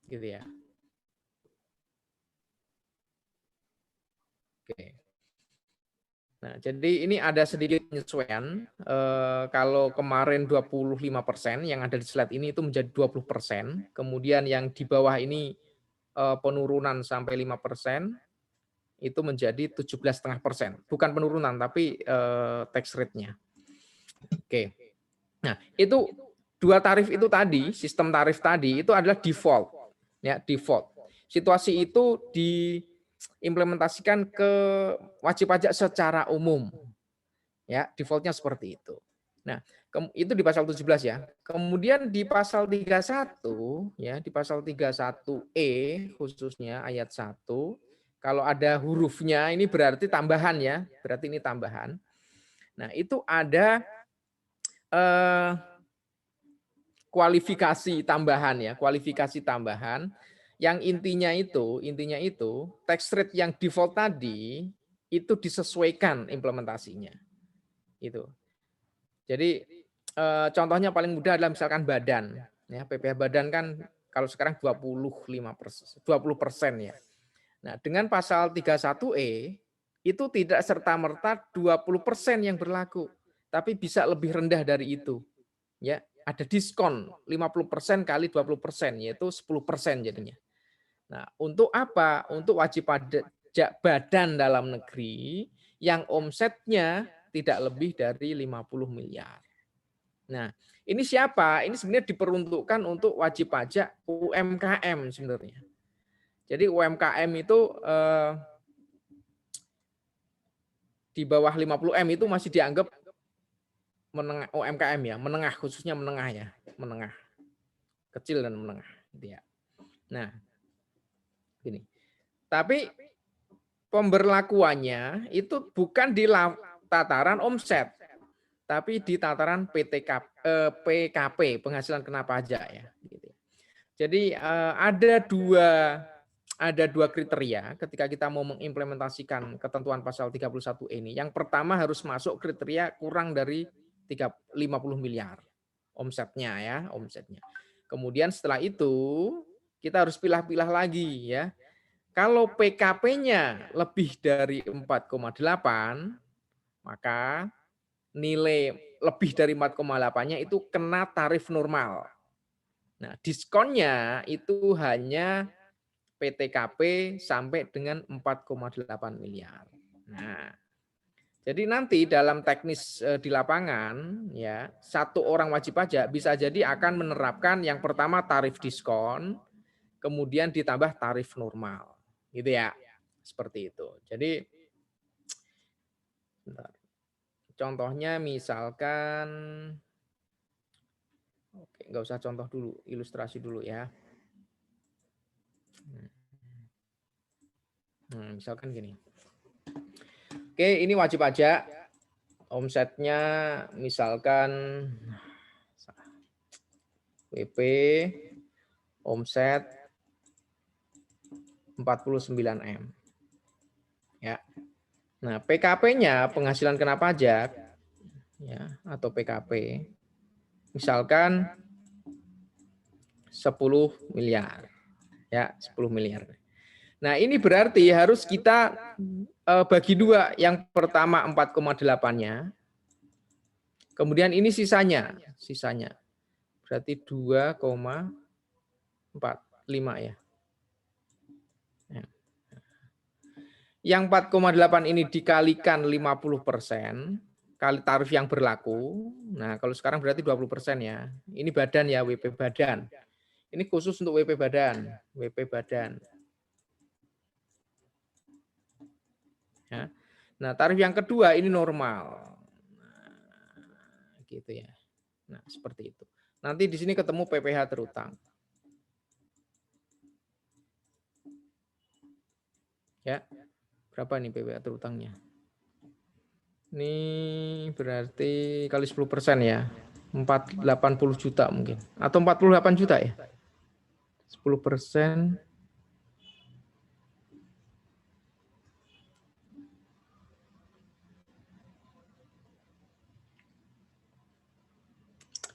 Gitu ya. Oke. Nah, jadi ini ada sedikit penyesuaian. Kalau kemarin 25% yang ada di slide ini itu menjadi 20%. Kemudian yang di bawah ini penurunan sampai 5% itu menjadi 17,5%. Bukan penurunan, tapi tax rate-nya. Oke. Nah, itu dua tarif itu tadi, sistem tarif tadi itu adalah default. Ya, default. Situasi itu diimplementasikan ke wajib pajak secara umum. Ya, defaultnya seperti itu. Nah, itu di pasal 17 ya. Kemudian di pasal 31 ya, di pasal 31E khususnya ayat 1, kalau ada hurufnya ini berarti tambahan ya, berarti ini tambahan. Nah, itu ada kualifikasi tambahan ya, kualifikasi tambahan yang intinya itu tax rate yang default tadi itu disesuaikan implementasinya. Itu. Jadi contohnya paling mudah adalah misalkan badan, ya PPh badan kan kalau sekarang 20% ya. Nah dengan pasal 31E itu tidak serta merta 20% yang berlaku, tapi bisa lebih rendah dari itu, ya ada diskon 50% kali 20% yaitu 10% jadinya. Nah untuk apa? Untuk wajib pajak badan dalam negeri yang omsetnya tidak lebih dari 50 miliar. Nah, ini siapa? Ini sebenarnya diperuntukkan untuk wajib pajak UMKM sebenarnya. Jadi UMKM itu di bawah 50M itu masih dianggap menengah UMKM ya, menengah khususnya menengah ya, menengah. Kecil dan menengah gitu ya. Nah, gini. Tapi pemberlakuannya itu bukan di tataran omset, tapi di tataran PKP, penghasilan kena pajak ya. Gitu. Jadi ada dua kriteria ketika kita mau mengimplementasikan ketentuan pasal 31 ini. Yang pertama harus masuk kriteria kurang dari 50 miliar omsetnya ya, omsetnya. Kemudian setelah itu kita harus pilah-pilah lagi ya. Kalau PKP-nya lebih dari 4,8, maka nilai lebih dari 4,8-nya itu kena tarif normal. Nah, diskonnya itu hanya PTKP sampai dengan 4,8 miliar. Nah, jadi nanti dalam teknis di lapangan ya, satu orang wajib pajak bisa jadi akan menerapkan yang pertama tarif diskon, kemudian ditambah tarif normal. Gitu ya. Seperti itu. Jadi bentar. Contohnya misalkan oke, nggak usah contoh dulu, ilustrasi dulu ya. Misalkan gini. Oke, ini wajib pajak. Omsetnya misalkan WP omset 49M. Ya. Nah, PKP-nya penghasilan kena pajak ya atau PKP misalkan 10 miliar. Ya, 10 miliar. Nah, ini berarti harus kita bagi dua. Yang pertama 4,8-nya. Kemudian ini sisanya. Berarti 2,45 ya. Yang 4,8 ini dikalikan 50% kali tarif yang berlaku. Nah, kalau sekarang berarti 20% ya. Ini badan ya, WP badan. Ini khusus untuk WP badan. WP badan. Ya. Nah, tarif yang kedua ini normal. Nah, gitu ya. Nah, seperti itu. Nanti di sini ketemu PPh terutang. Ya. Berapa nih PPh terutangnya? Ini berarti kali 10% ya. 80 juta mungkin. Atau 48 juta ya. 10%.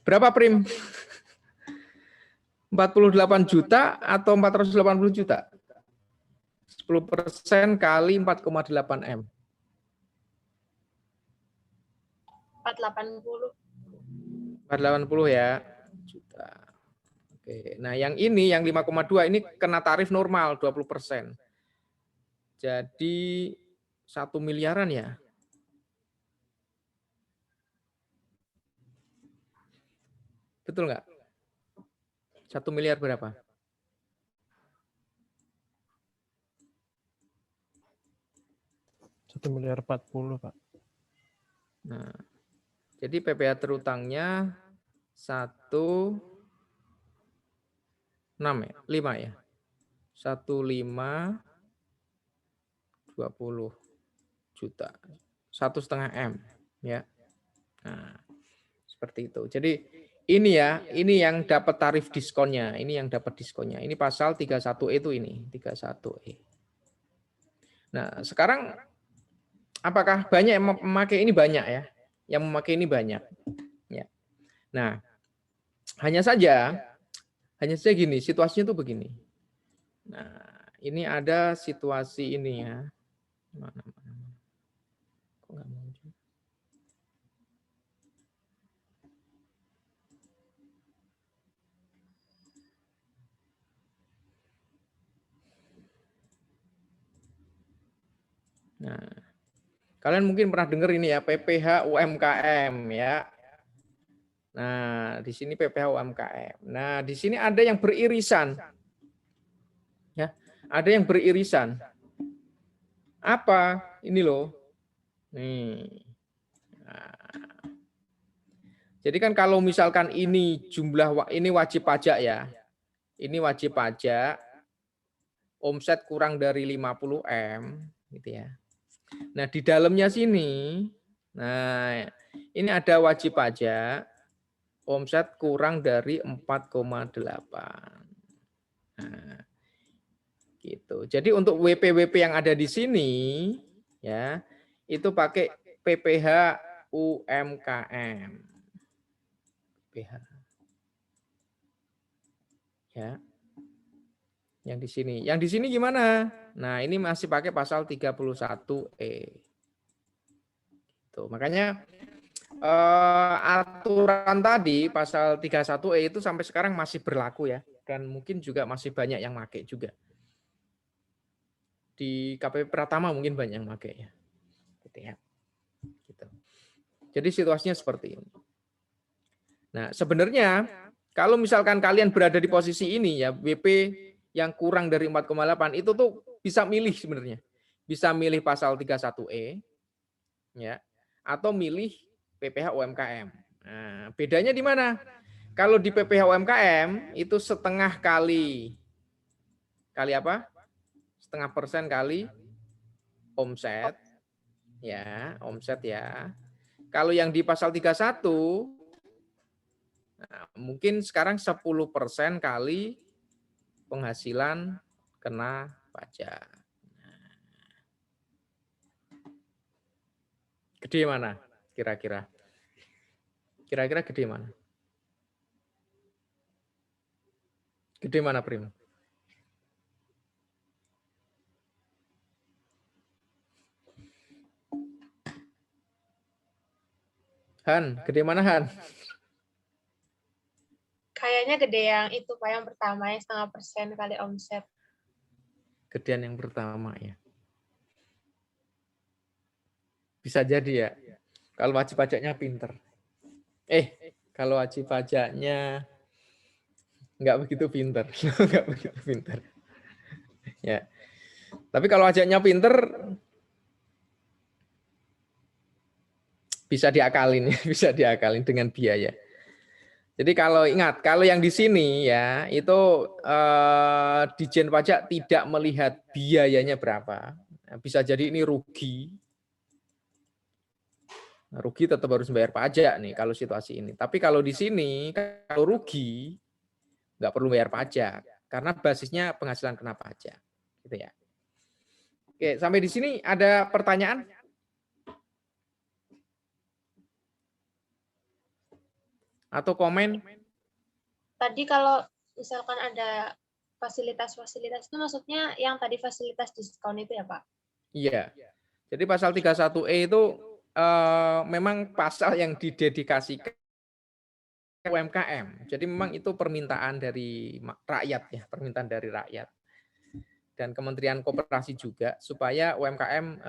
Berapa Prim? 48 juta atau 480 juta? 10% kali 4,8 M. 480. 480 ya. Juta. Oke. Nah, yang ini yang 5,2 ini kena tarif normal 20%. Jadi 1 miliaran ya. Betul nggak? 1 miliar berapa? Rp1.040.000.000, Pak. Nah, jadi PPh terutangnya 1,6 ya, 5 ya. 1,520 juta. 1,5 M ya. Nah, seperti itu. Jadi ini ya, ini yang dapat tarif diskonnya, ini yang dapat diskonnya. Ini pasal 31E itu ini, 31E. Nah, sekarang apakah banyak yang memakai ini? Banyak ya. Yang memakai ini banyak. Ya. Nah, hanya saja gini, situasinya tuh begini. Nah, ini ada situasi ini ya. Mana? Kok nggak muncul? Nah, kalian mungkin pernah dengar ini ya, PPh UMKM ya. Nah, di sini PPh UMKM. Nah, di sini ada yang beririsan. Ya, ada yang beririsan. Apa? Ini loh. Nih. Nah, jadi kan kalau misalkan ini jumlah ini wajib pajak ya. Ini wajib pajak. Omset kurang dari 50 M gitu ya. Nah, di dalamnya sini nah, ini ada wajib pajak omset kurang dari 4,8. Nah, gitu. Jadi untuk WP-WP yang ada di sini ya, itu pakai PPh UMKM. PPh. Ya. Yang di sini. Yang di sini gimana? Nah, ini masih pakai pasal 31E. Tuh, makanya aturan tadi pasal 31E itu sampai sekarang masih berlaku ya, dan mungkin juga masih banyak yang pakai juga. Di KPP Pratama mungkin banyak yang pakai ya. Gitu ya. Gitu. Jadi situasinya seperti ini. Nah, sebenarnya kalau misalkan kalian berada di posisi ini ya, WP yang kurang dari 4,8 itu tuh bisa milih sebenarnya. Bisa milih pasal 31E ya, atau milih PPh UMKM. Nah, bedanya di mana? Kalau di PPh UMKM itu setengah kali apa? Setengah persen kali omset ya, omset ya. Kalau yang di pasal 31 nah, mungkin sekarang 10% kali penghasilan kena pajak. Nah, gede mana kira-kira? Kira-kira gede mana? Gede mana, Prim? Han, gede mana Han? Kayaknya gede yang itu Pak, yang pertama yang 0,5% kali omset. Gedean yang pertama ya. Bisa jadi ya. Kalau wajib pajaknya pinter. Kalau wajib pajaknya nggak begitu pinter. Nggak begitu pinter. Ya. Tapi kalau pajaknya pinter, bisa diakalin, bisa diakalin dengan biaya. Jadi kalau ingat, kalau yang di sini ya itu Dijen Pajak tidak melihat biayanya berapa. Bisa jadi ini rugi. Rugi tetap harus bayar pajak nih kalau situasi ini. Tapi kalau di sini kalau rugi nggak perlu bayar pajak karena basisnya penghasilan kena pajak, gitu ya. Oke, sampai di sini ada pertanyaan? Atau komen? Tadi kalau misalkan ada fasilitas-fasilitas itu maksudnya yang tadi fasilitas diskon itu ya, Pak? Iya. Jadi pasal 31E itu memang pasal yang didedikasikan UMKM. Jadi memang itu permintaan dari rakyat ya, permintaan dari rakyat. Dan Kementerian Koperasi juga supaya UMKM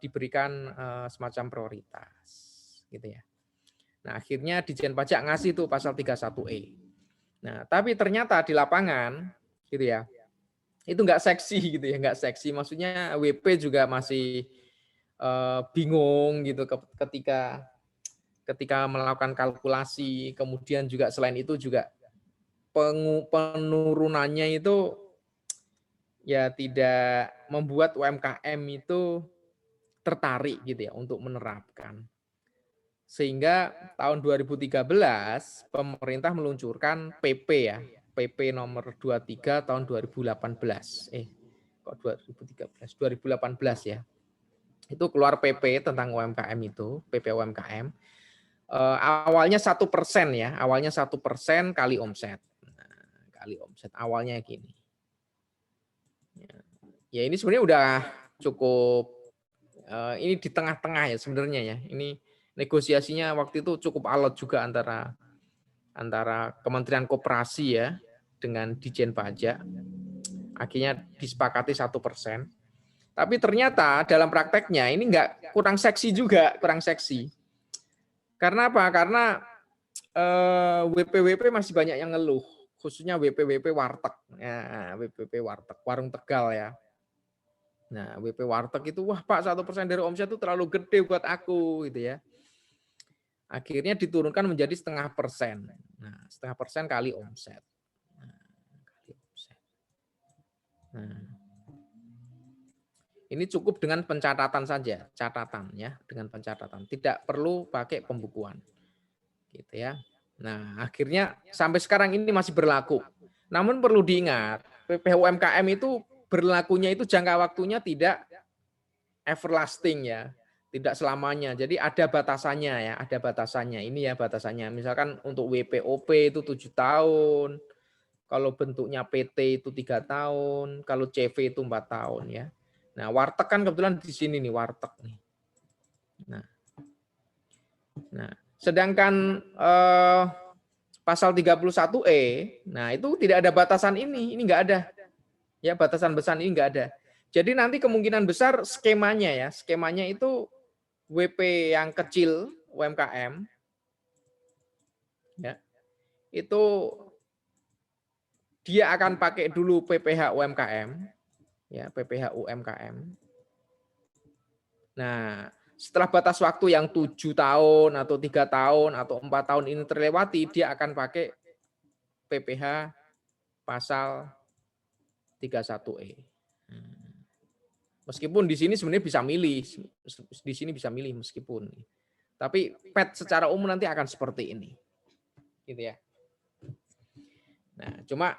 diberikan semacam prioritas gitu ya. Nah, akhirnya Ditjen Pajak ngasih tuh pasal 31E. Nah, tapi ternyata di lapangan gitu ya, itu nggak seksi gitu ya, nggak seksi. Maksudnya WP juga masih bingung gitu ketika ketika melakukan kalkulasi. Kemudian juga selain itu juga penurunannya itu ya tidak membuat UMKM itu tertarik gitu ya untuk menerapkan. Sehingga tahun 2013 pemerintah meluncurkan PP ya, PP nomor 23 tahun 2018. Kok 2013? 2018 ya. Itu keluar PP tentang UMKM itu, PP UMKM. Awalnya 1% ya, awalnya 1% kali omset. Nah, kali omset awalnya gini. Ya ini sebenarnya udah cukup ini di tengah-tengah ya sebenarnya ya. Ini negosiasinya waktu itu cukup alot juga antara Kementerian Koperasi ya dengan Ditjen Pajak. Akhirnya disepakati 1%. Tapi ternyata dalam prakteknya ini enggak, kurang seksi juga, kurang seksi. Karena apa? Karena WP-WP masih banyak yang ngeluh, khususnya WP-WP warteg. Ya, WP warteg, warung Tegal ya. Nah, WP warteg itu, wah Pak 1% dari omset itu terlalu gede buat aku gitu ya. Akhirnya diturunkan menjadi 0,5%. Nah, 0,5% kali omset. Nah, kali omset. Nah, ini cukup dengan pencatatan saja, catatan ya, dengan pencatatan. Tidak perlu pakai pembukuan. Gitu ya. Nah, akhirnya sampai sekarang ini masih berlaku. Namun perlu diingat, PP UMKM itu berlakunya itu jangka waktunya tidak everlasting ya, tidak selamanya. Jadi ada batasannya ya, ada batasannya. Ini ya batasannya. Misalkan untuk WPOP itu 7 tahun, kalau bentuknya PT itu 3 tahun, kalau CV itu 4 tahun ya. Nah, warteg kan kebetulan di sini nih warteg nih. Nah, sedangkan pasal 31E, nah itu tidak ada batasan ini enggak ada. Ya, batasan besar ini enggak ada. Jadi nanti kemungkinan besar skemanya ya, skemanya itu WP yang kecil UMKM ya, itu dia akan pakai dulu PPh UMKM ya, PPh UMKM. Nah, setelah batas waktu yang 7 tahun atau 3 tahun atau 4 tahun ini terlewati, dia akan pakai PPh pasal 31E. Meskipun di sini sebenarnya bisa milih, di sini bisa milih meskipun. Tapi PET secara umum nanti akan seperti ini. Gitu ya. Nah, cuma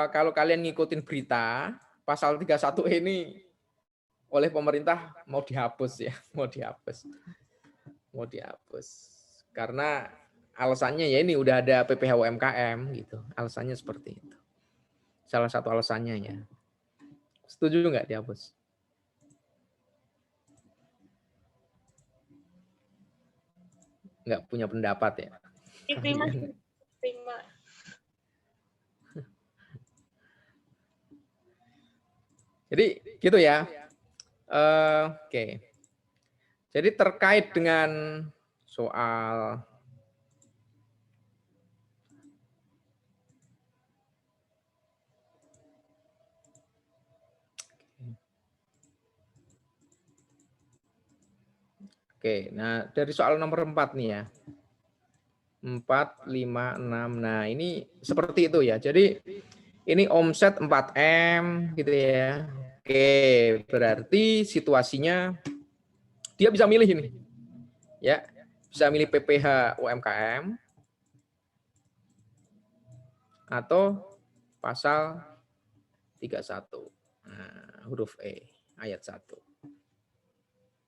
kalau kalian ngikutin berita, pasal 31 ini oleh pemerintah mau dihapus ya, mau dihapus. Mau dihapus. Karena alasannya ya ini udah ada PPh UMKM gitu. Alasannya seperti itu. Salah satu alasannya ya. Setuju nggak dihapus? Nggak punya pendapat ya? Diterima, diterima. Jadi gitu ya. Oke. Jadi terkait dengan soal Oke, nah dari soal nomor 4 nih ya. 4, 5, 6. Nah, ini seperti itu ya. Jadi ini omset 4M gitu ya. Oke, berarti situasinya dia bisa milih ini. Ya, bisa milih PPh UMKM atau pasal 31. Nah, huruf E ayat 1.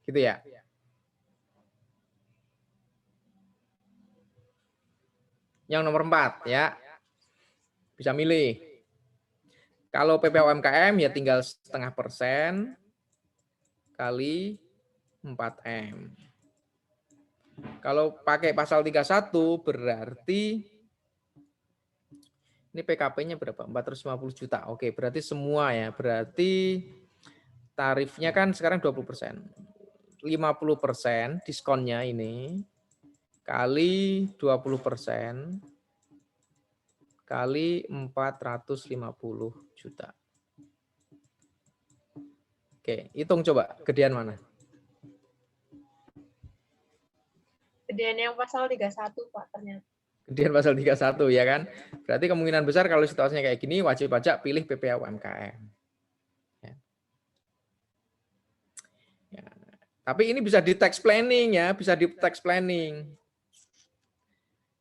Gitu ya. Yang nomor 4 ya. Bisa milih. Kalau PPh UMKM ya tinggal 0,5% kali 4M. Kalau pakai pasal 31 berarti ini PKP-nya berapa? 450 juta. Oke, berarti semua ya. Berarti tarifnya kan sekarang 20%. 50% diskonnya ini kali 20% kali 450 juta. Oke, hitung coba gedean mana? Gedean yang pasal 31, Pak, ternyata. Gedean pasal 31 ya kan. Berarti kemungkinan besar kalau situasinya kayak gini wajib pajak pilih PPh UMKM. Ya. Ya. Tapi ini bisa di tax planning ya, bisa di tax planning.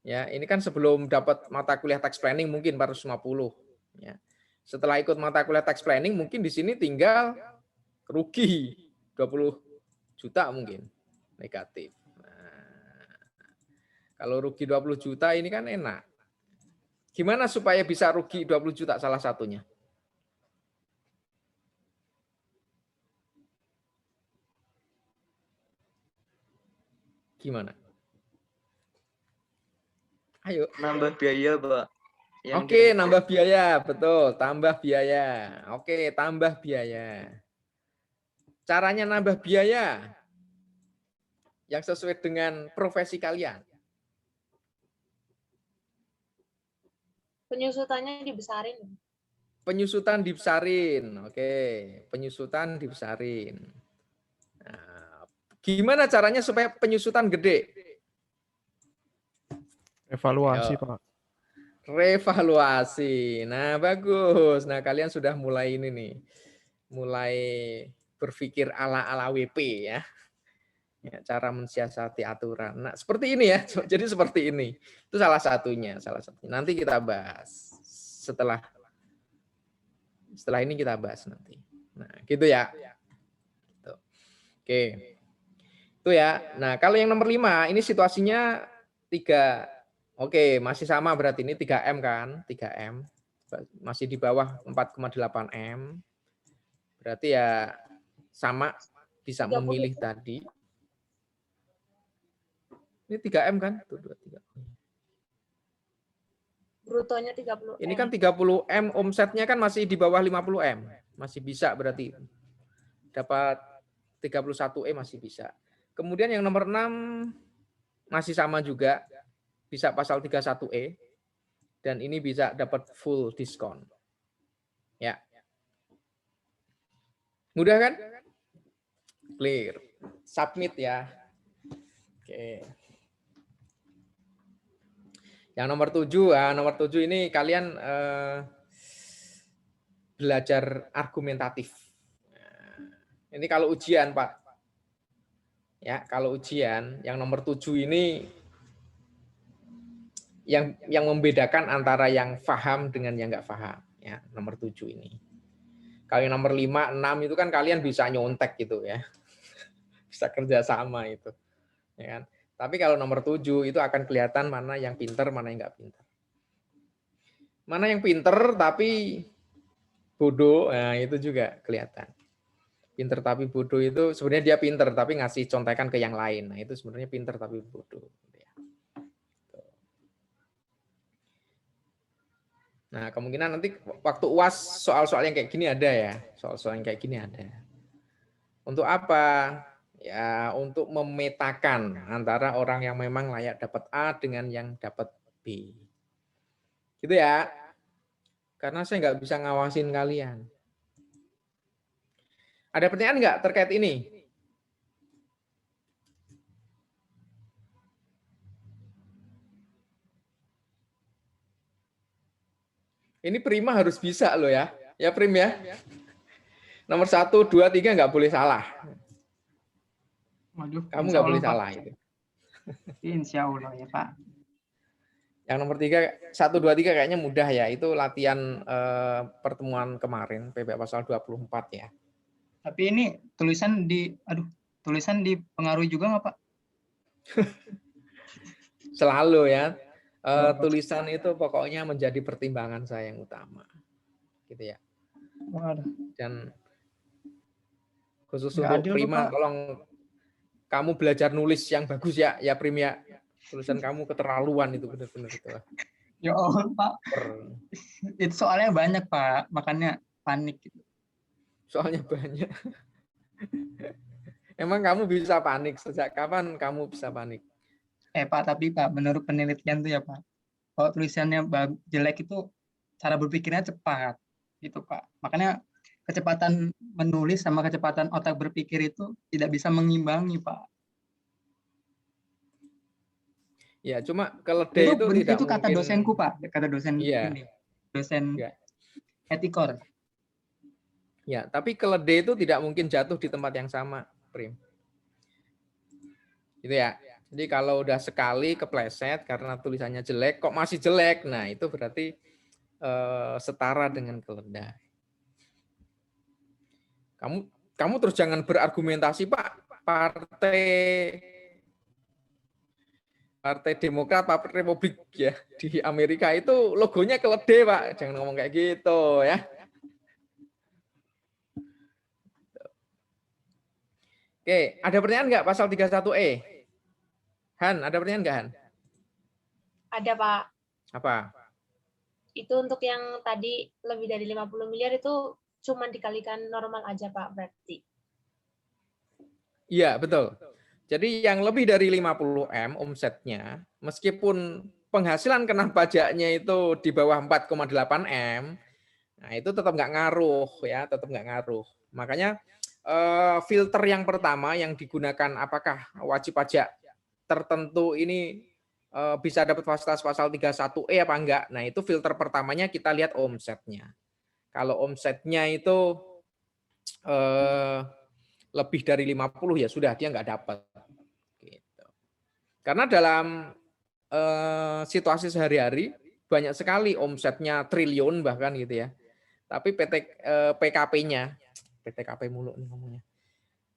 Ya, ini kan sebelum dapat mata kuliah tax planning mungkin 450 ya. Setelah ikut mata kuliah tax planning mungkin di sini tinggal rugi 20 juta mungkin negatif. Nah, kalau rugi 20 juta ini kan enak. Gimana supaya bisa rugi 20 juta salah satunya? Gimana? Ayo. Nambah biaya, Pak. Oke, nambah biaya, betul, tambah biaya. Oke, tambah biaya. Caranya nambah biaya yang sesuai dengan profesi kalian. Penyusutannya dibesarin. Penyusutan dibesarin, oke. Penyusutan dibesarin. Nah, gimana caranya supaya penyusutan gede? Evaluasi, Ayo. Pak. Revaluasi. Nah, bagus. Nah, kalian sudah mulai ini nih. Mulai berpikir ala-ala WP ya. Ya, cara mensiasati aturan. Nah, seperti ini ya. Jadi seperti ini. Itu salah satunya, Nanti kita bahas setelah ini kita bahas nanti. Nah, gitu ya. Gitu. Oke. Itu ya. Nah, kalau yang nomor 5 ini situasinya 3. Oke, masih sama berarti ini 3M kan? 3M. Masih di bawah 4,8 M. Berarti ya sama bisa 30. memilih tadi. Ini 3M kan? Tuh, 2, 3. Brutonya 30 M. Ini kan 30 M, omsetnya kan masih di bawah 50 M. Masih bisa berarti. Dapat 31 M masih bisa. Kemudian yang nomor 6 masih sama juga. Bisa pasal 31E. Dan ini bisa dapat full diskon. Ya. Mudah kan? Clear. Submit ya. Oke. Yang nomor 7 ini kalian belajar argumentatif. Ini kalau ujian, Pak. Ya, kalau ujian yang nomor 7 ini yang membedakan antara yang paham dengan yang nggak paham, ya, nomor 7 ini. Kalau yang nomor 5, 6 itu kan kalian bisa nyontek gitu ya. Bisa kerjasama itu. Ya kan? Tapi kalau nomor 7 itu akan kelihatan mana yang pinter, mana yang nggak pinter. Mana yang pinter tapi bodoh, nah itu juga kelihatan. Pinter tapi bodoh itu sebenarnya dia pinter tapi ngasih contekan ke yang lain. Nah itu sebenarnya pinter tapi bodoh. Nah kemungkinan nanti waktu UAS soal-soal yang kayak gini ada ya. Soal-soal yang kayak gini ada. Untuk apa? Ya untuk memetakan antara orang yang memang layak dapat A dengan yang dapat B. Gitu ya. Karena saya nggak bisa ngawasin kalian. Ada pertanyaan nggak terkait ini? Ini Prima harus bisa loh ya. Ya Prim ya. Nomor 1, 2, 3 nggak boleh salah. Waduh, Kamu nggak boleh salah itu. Insya Allah ya Pak. Yang nomor 3, 1, 2, 3 kayaknya mudah ya. Itu latihan pertemuan kemarin, PPh pasal 24 ya. Tapi ini tulisan dipengaruhi juga nggak Pak? Selalu ya. Tulisan itu pokoknya menjadi pertimbangan saya yang utama, gitu ya. Waduh, Dan khusus nggak untuk adil tuh, Prima, Pak. tolong kamu belajar nulis yang bagus ya, ya Prim ya. Tulisan kamu keterlaluan itu benar-benar itu. Ya Allah, Pak. Itu soalnya banyak, Pak. Makanya panik. Soalnya banyak. Emang kamu bisa panik? Sejak kapan kamu bisa panik? Pak, tapi Pak, menurut penelitian tuh ya, Pak, kalau tulisannya jelek itu cara berpikirnya cepat, gitu, Pak. Makanya kecepatan menulis sama kecepatan otak berpikir itu tidak bisa mengimbangi, Pak. Ya, cuma keledai itu tidak itu kata mungkin. dosenku, Pak, kata dosen Iya. ini, dosen Ya. etikor. Ya, tapi keledai itu tidak mungkin jatuh di tempat yang sama, Prim. Gitu ya. Jadi kalau udah sekali kepleset karena tulisannya jelek, kok masih jelek, nah itu berarti setara dengan keledai. Kamu terus jangan berargumentasi, Pak. Partai Demokrat, Partai Republik ya di Amerika itu logonya keledai, Pak. Jangan ngomong kayak gitu ya. Oke, ada pertanyaan nggak pasal 31E? Han, ada pertanyaan nggak, Han? Ada, Pak. Apa? Itu untuk yang tadi lebih dari 50 miliar itu cuma dikalikan normal aja, Pak, berarti. Iya, betul. Jadi yang lebih dari 50 M omsetnya, meskipun penghasilan kena pajaknya itu di bawah 4,8 M, nah itu tetap nggak ngaruh ya, tetap nggak ngaruh. Makanya filter yang pertama yang digunakan apakah wajib pajak tertentu ini bisa dapat fasilitas pasal 31E apa enggak. Nah, itu filter pertamanya kita lihat omsetnya. Kalau omsetnya itu lebih dari 50 ya sudah dia nggak dapat. Gitu. Karena dalam situasi sehari-hari banyak sekali omsetnya triliun bahkan gitu ya. Tapi PKP-nya, PTKP mulu nih ngomongnya.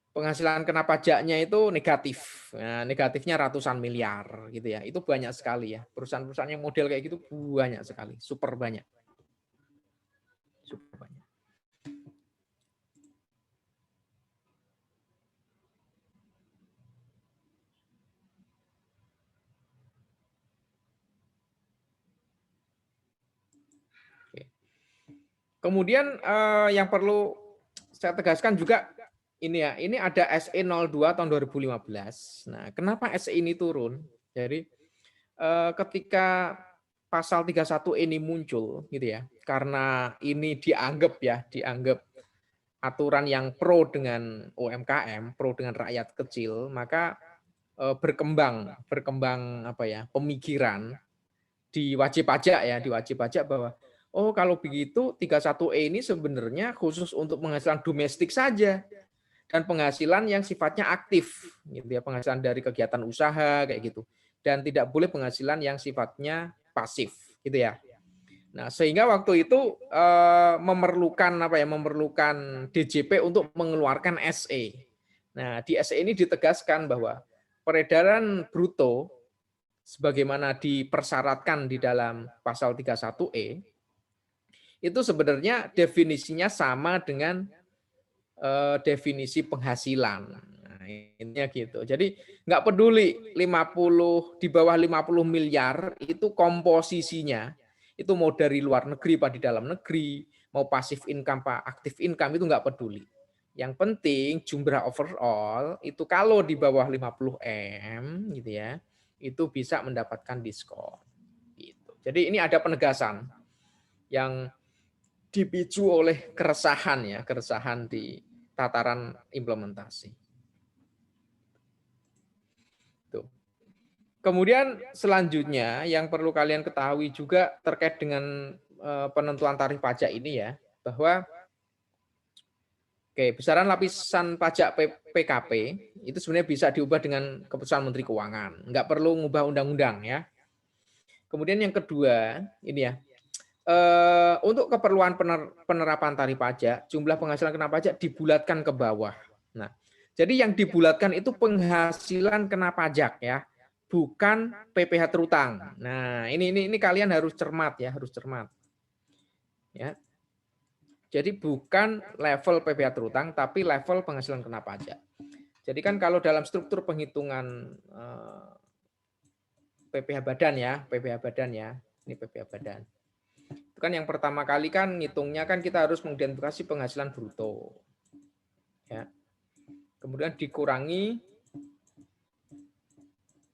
Penghasilan kena pajaknya itu negatif. Nah, negatifnya ratusan miliar gitu ya. Itu banyak sekali ya. Perusahaan-perusahaan yang model kayak gitu banyak sekali, super banyak. Super banyak. Oke. Kemudian yang perlu saya tegaskan juga ini ya, ini ada SE 02 tahun 2015. Nah, kenapa SE ini turun? Jadi ketika pasal 31 ini muncul gitu ya, karena ini dianggap aturan yang pro dengan UMKM, pro dengan rakyat kecil, maka berkembang apa ya, pemikiran di wajib pajak bahwa oh kalau begitu 31E ini sebenarnya khusus untuk penghasilan domestik saja dan penghasilan yang sifatnya aktif gitu ya, penghasilan dari kegiatan usaha kayak gitu, dan tidak boleh penghasilan yang sifatnya pasif gitu ya. Nah, sehingga waktu itu memerlukan DJP untuk mengeluarkan SE. Nah, di SE ini ditegaskan bahwa peredaran bruto sebagaimana dipersyaratkan di dalam pasal 31E itu sebenarnya definisinya sama dengan definisi penghasilan. Nah, intinya gitu. Jadi nggak peduli 50 di bawah 50 miliar itu komposisinya itu mau dari luar negeri apa di dalam negeri, mau pasif income apa aktif income itu nggak peduli. Yang penting jumlah overall itu kalau di bawah 50 M gitu ya, itu bisa mendapatkan diskon. Gitu. Jadi ini ada penegasan yang dipicu oleh keresahan di tataran implementasi. Tuh. Kemudian selanjutnya yang perlu kalian ketahui juga terkait dengan penentuan tarif pajak ini ya, bahwa besaran lapisan pajak PKP itu sebenarnya bisa diubah dengan keputusan Menteri Keuangan, nggak perlu ngubah undang-undang ya. Kemudian yang kedua ini ya, untuk keperluan penerapan tarif pajak, jumlah penghasilan kena pajak dibulatkan ke bawah. Nah, jadi yang dibulatkan itu penghasilan kena pajak ya, bukan PPh terutang. Nah, ini kalian harus cermat ya, harus cermat. Ya. Jadi bukan level PPh terutang, tapi level penghasilan kena pajak. Jadi kan kalau dalam struktur penghitungan PPh badan ya, ini PPh badan. Itu kan yang pertama kali kan ngitungnya kan kita harus mengidentifikasi penghasilan bruto. Ya. Kemudian dikurangi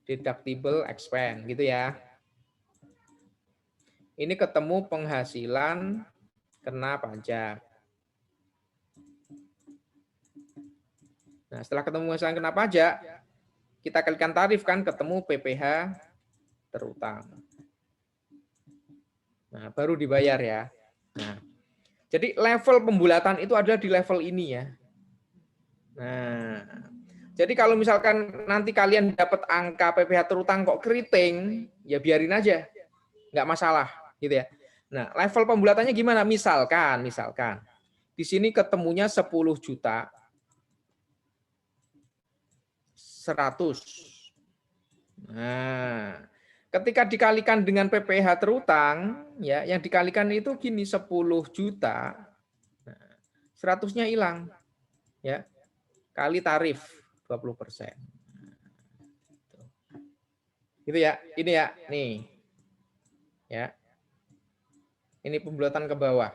deductible expense gitu ya. Ini ketemu penghasilan kena pajak. Nah, setelah ketemu penghasilan kena pajak, kita kalikan tarif kan ketemu PPh terutang. Nah, baru dibayar ya. Nah, jadi level pembulatan itu adalah di level ini ya. Nah, jadi kalau misalkan nanti kalian dapat angka PPh terutang kok keriting, ya biarin aja, nggak masalah, gitu ya. Nah, level pembulatannya gimana? Misalkan, di sini ketemunya 10 juta 100. Nah, ketika dikalikan dengan PPh terutang, ya, yang dikalikan itu gini 10 juta, 100-nya hilang, ya, kali tarif 20%. Gitu ya, ini ya, nih, ya, ini pembulatan ke bawah.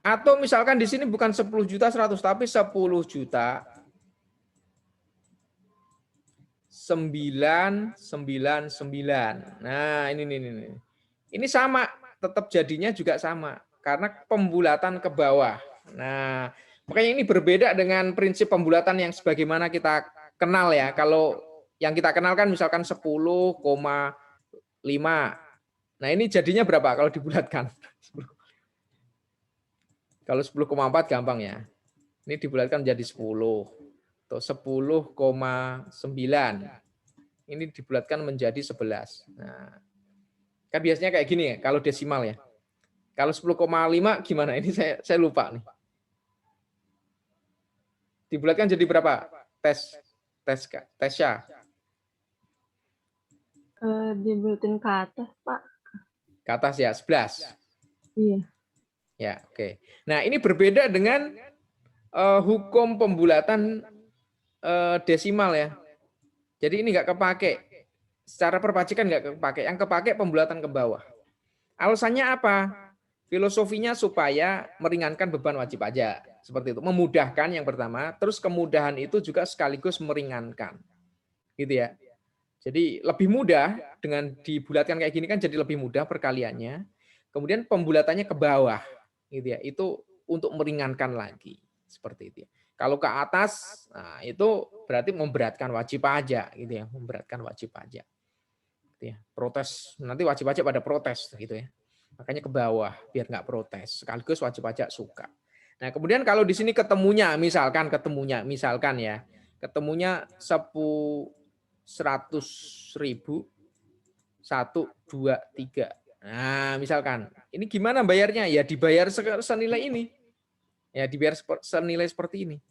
Atau misalkan di sini bukan 10 juta 100, tapi 10 juta 999. Nah, ini. Ini sama, tetap jadinya juga sama karena pembulatan ke bawah. Nah, makanya ini berbeda dengan prinsip pembulatan yang sebagaimana kita kenal ya. Kalau yang kita kenal kan misalkan 10,5. Nah, ini jadinya berapa kalau dibulatkan? Kalau 10,4 gampang ya. Ini dibulatkan menjadi 10. Atau 10,9. Ini dibulatkan menjadi 11. Nah, kan biasanya kayak gini ya, kalau desimal ya. Kalau 10,5 gimana? Ini saya lupa nih. Dibulatkan jadi berapa? Tesya. Dibulatin ke atas, Pak. Ke atas ya, 11. Iya. Ya, oke. Nah, ini berbeda dengan hukum pembulatan desimal ya. Jadi ini nggak kepake. Secara perpajakan nggak kepake. Yang kepake pembulatan ke bawah. Alasannya apa? Filosofinya supaya meringankan beban wajib pajak. Seperti itu. Memudahkan yang pertama. Terus kemudahan itu juga sekaligus meringankan. Gitu ya. Jadi lebih mudah dengan dibulatkan kayak gini kan jadi lebih mudah perkaliannya. Kemudian pembulatannya ke bawah. Gitu ya. Itu untuk meringankan lagi. Seperti itu ya. Kalau ke atas, nah itu berarti memberatkan wajib pajak, gitu ya, memberatkan wajib pajak. Gitu ya. Protes, nanti wajib pajak pada protes, gitu ya. Makanya ke bawah biar nggak protes. Sekaligus wajib pajak suka. Nah kemudian kalau di sini ketemunya, misalkan ya, ketemunya 100.000, 1, 2, 3. Nah misalkan, ini gimana bayarnya? Ya dibayar senilai ini. Ya dibayar senilai seperti ini.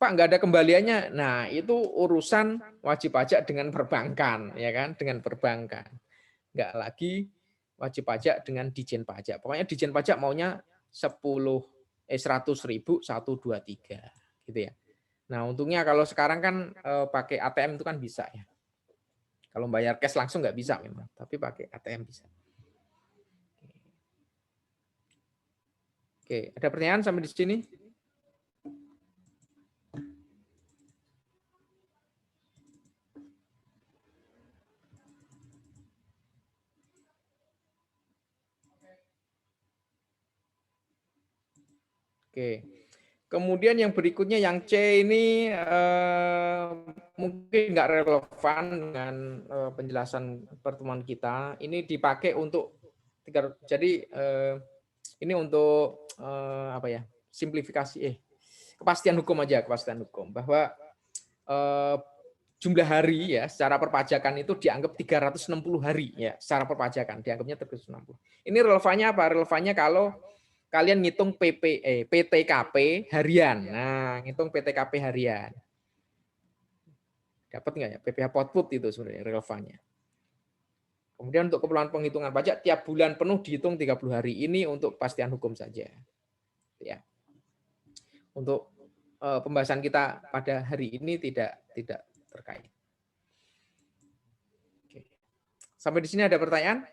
Pak nggak ada kembaliannya. Nah itu urusan wajib pajak dengan perbankan, ya kan? Dengan perbankan. Nggak lagi wajib pajak dengan Dijen Pajak. Pokoknya Dijen Pajak maunya 100.000, 1, 2, 3, gitu ya. Nah untungnya kalau sekarang kan pakai ATM itu kan bisa ya. Kalau bayar cash langsung nggak bisa memang, tapi pakai ATM bisa. Oke, ada pertanyaan sampai di sini? Oke. Kemudian yang berikutnya yang C ini mungkin nggak relevan dengan penjelasan pertemuan kita. Ini dipakai untuk jadi ini untuk apa ya? Simplifikasi kepastian hukum aja, kepastian hukum bahwa jumlah hari ya secara perpajakan itu dianggap 360 hari ya secara perpajakan dianggapnya 360. Ini relevannya apa? Relevannya kalau kalian ngitung PTKP harian. Nah, ngitung PTKP harian. Dapat nggak ya? PPh output itu sebenarnya relevannya. Kemudian untuk keperluan penghitungan pajak tiap bulan penuh dihitung 30 hari ini untuk kepastian hukum saja. Ya. Untuk pembahasan kita pada hari ini tidak terkait. Oke. Sampai di sini ada pertanyaan?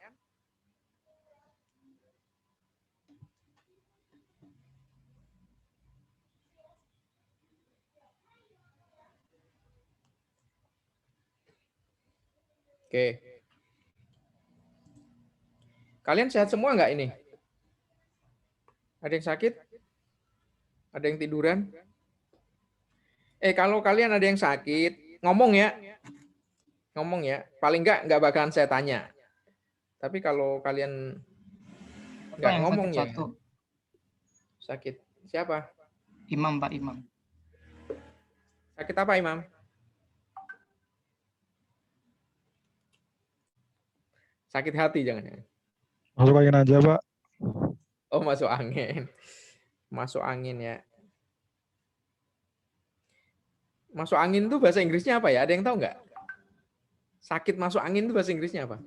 Oke. Kalian sehat semua nggak ini? Ada yang sakit? Ada yang tiduran? Kalau kalian ada yang sakit, ngomong ya. Ngomong ya. Paling nggak bakalan saya tanya. Tapi kalau kalian nggak yang ngomong sakit ya. satu. Sakit. Siapa? Imam, Pak Imam. Sakit apa, Imam? Sakit hati jangan-jangan. Masuk angin aja, Pak. Oh, masuk angin. Masuk angin ya. Masuk angin itu bahasa Inggrisnya apa ya? Ada yang tahu nggak? Sakit masuk angin itu bahasa Inggrisnya apa?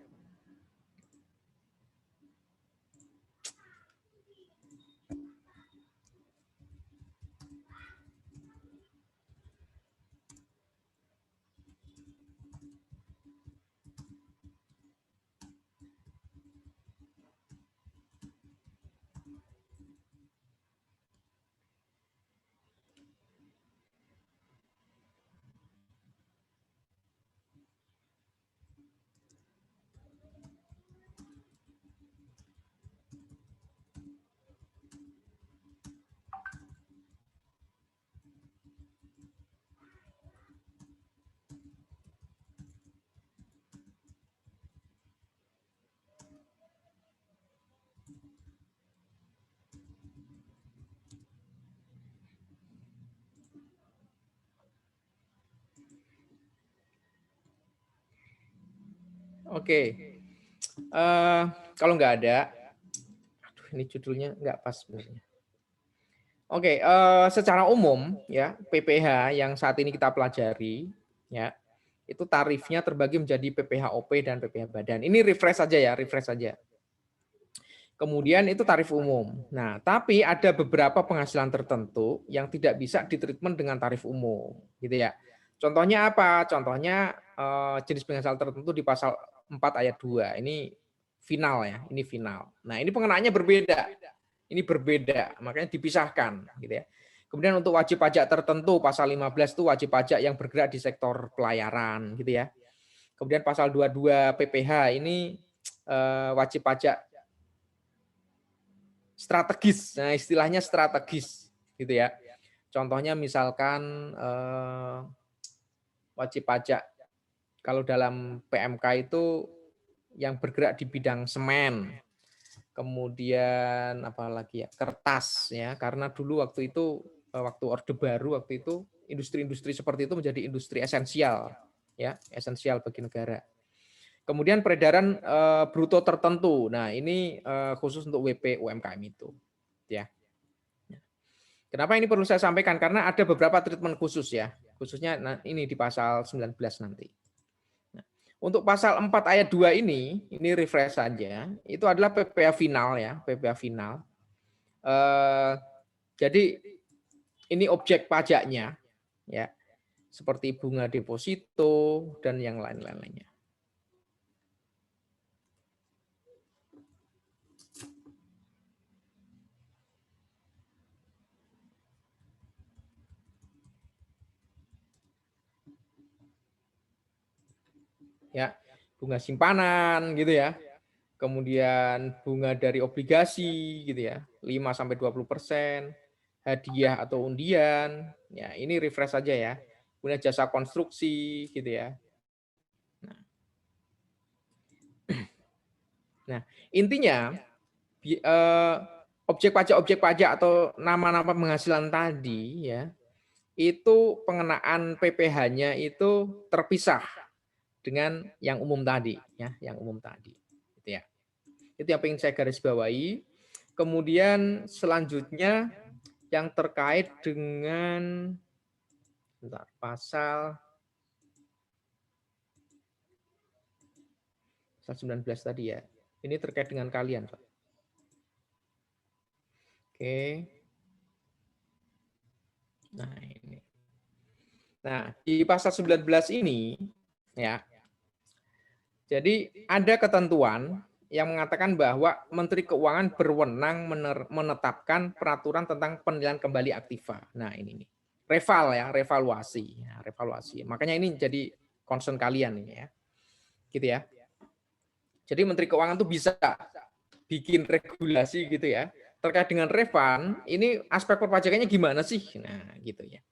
Oke. Kalau nggak ada, aduh ini judulnya nggak pas sebenarnya. Oke, secara umum ya PPh yang saat ini kita pelajari ya itu tarifnya terbagi menjadi PPh OP dan PPh badan. Ini refresh saja ya, refresh saja. Kemudian itu tarif umum. Nah, tapi ada beberapa penghasilan tertentu yang tidak bisa ditreatment dengan tarif umum, gitu ya. Contohnya apa? Contohnya jenis penghasilan tertentu di pasal 4 ayat 2. Ini final ya, ini final. Nah, ini pengenaannya berbeda. Ini berbeda, makanya dipisahkan, gitu ya. Kemudian untuk wajib pajak tertentu pasal 15 itu wajib pajak yang bergerak di sektor pelayaran, gitu ya. Kemudian pasal 22 PPh ini wajib pajak strategis. Nah, istilahnya strategis, gitu ya. Contohnya misalkan wajib pajak kalau dalam PMK itu yang bergerak di bidang semen, kemudian apalagi ya kertas ya, karena dulu waktu itu waktu Orde Baru waktu itu industri-industri seperti itu menjadi industri esensial ya, esensial bagi negara. Kemudian peredaran bruto tertentu. Nah, ini khusus untuk WP UMKM itu ya. Kenapa ini perlu saya sampaikan? Karena ada beberapa treatment khusus ya, khususnya ini di pasal 19 nanti. Nah, untuk pasal 4 ayat 2 ini refresh saja, itu adalah PPh final ya, PPh final. Jadi ini objek pajaknya ya, seperti bunga deposito dan yang lain-lainnya. Ya, bunga simpanan gitu ya. Kemudian bunga dari obligasi gitu ya, 5-20%, hadiah atau undian. Ya, ini refresh saja ya. Kemudian jasa konstruksi gitu ya. Nah, intinya objek pajak atau nama-nama penghasilan tadi ya, itu pengenaan PPh-nya itu terpisah dengan yang umum tadi ya, yang umum tadi gitu ya. Itu yang ingin saya garis bawahi. Kemudian selanjutnya yang terkait dengan pasal Pasal 19 tadi ya. Ini terkait dengan kalian, Pak. Oke. Nah, ini. Nah, di pasal 19 ini ya. Jadi ada ketentuan yang mengatakan bahwa Menteri Keuangan berwenang menetapkan peraturan tentang penilaian kembali aktiva. Nah, ini nih. Reval ya, revaluasi. Ya, revaluasi. Makanya ini jadi concern kalian ini ya. Gitu ya. Jadi Menteri Keuangan tuh bisa bikin regulasi gitu ya. Terkait dengan refund, ini aspek perpajakannya gimana sih? Nah, gitu ya.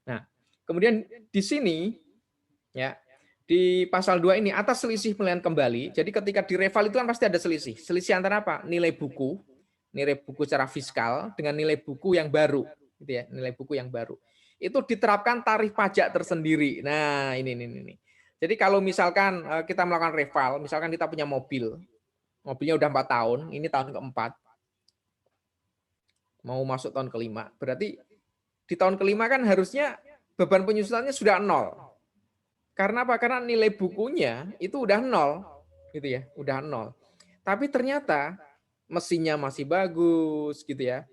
Nah, kemudian di sini ya, di pasal 2 ini atas selisih penilaian kembali. Jadi ketika di reval itu kan pasti ada selisih. Selisih antara apa? Nilai buku secara fiskal dengan nilai buku yang baru, gitu ya. Nilai buku yang baru. Itu diterapkan tarif pajak tersendiri. Nah, ini. Jadi kalau misalkan kita melakukan reval, misalkan kita punya mobil. Mobilnya udah 4 tahun, ini tahun keempat. Mau masuk tahun kelima. Berarti di tahun kelima kan harusnya beban penyusutannya sudah 0. Karena apa? Karena nilai bukunya itu udah 0, gitu ya, udah 0. Tapi ternyata mesinnya masih bagus, gitu ya,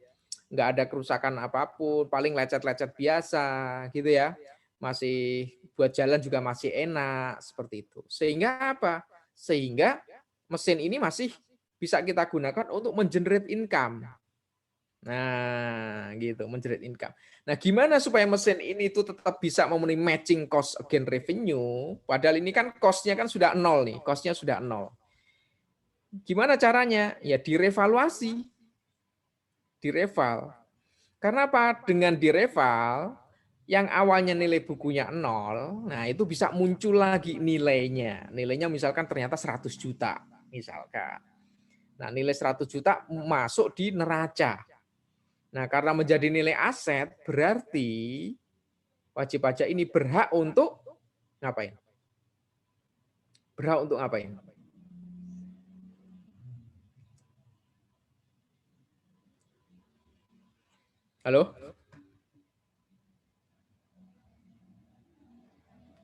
nggak ada kerusakan apapun, paling lecet-lecet biasa, gitu ya, masih buat jalan juga masih enak, seperti itu. Sehingga apa? Sehingga mesin ini masih bisa kita gunakan untuk mengenerate income. Nah, gitu, mengenerate income. Nah, gimana supaya mesin ini itu tetap bisa memenuhi matching cost against revenue? Padahal ini kan cost-nya kan sudah 0 nih, cost-nya sudah 0. Gimana caranya? Ya direvaluasi. Direval. Karena apa? Dengan direval, yang awalnya nilai bukunya 0, nah itu bisa muncul lagi nilainya. Nilainya misalkan ternyata 100 juta, misalkan. Nah, nilai 100 juta masuk di neraca. Nah, karena menjadi nilai aset, berarti wajib pajak ini berhak untuk ngapain? Berhak untuk ngapain? Halo?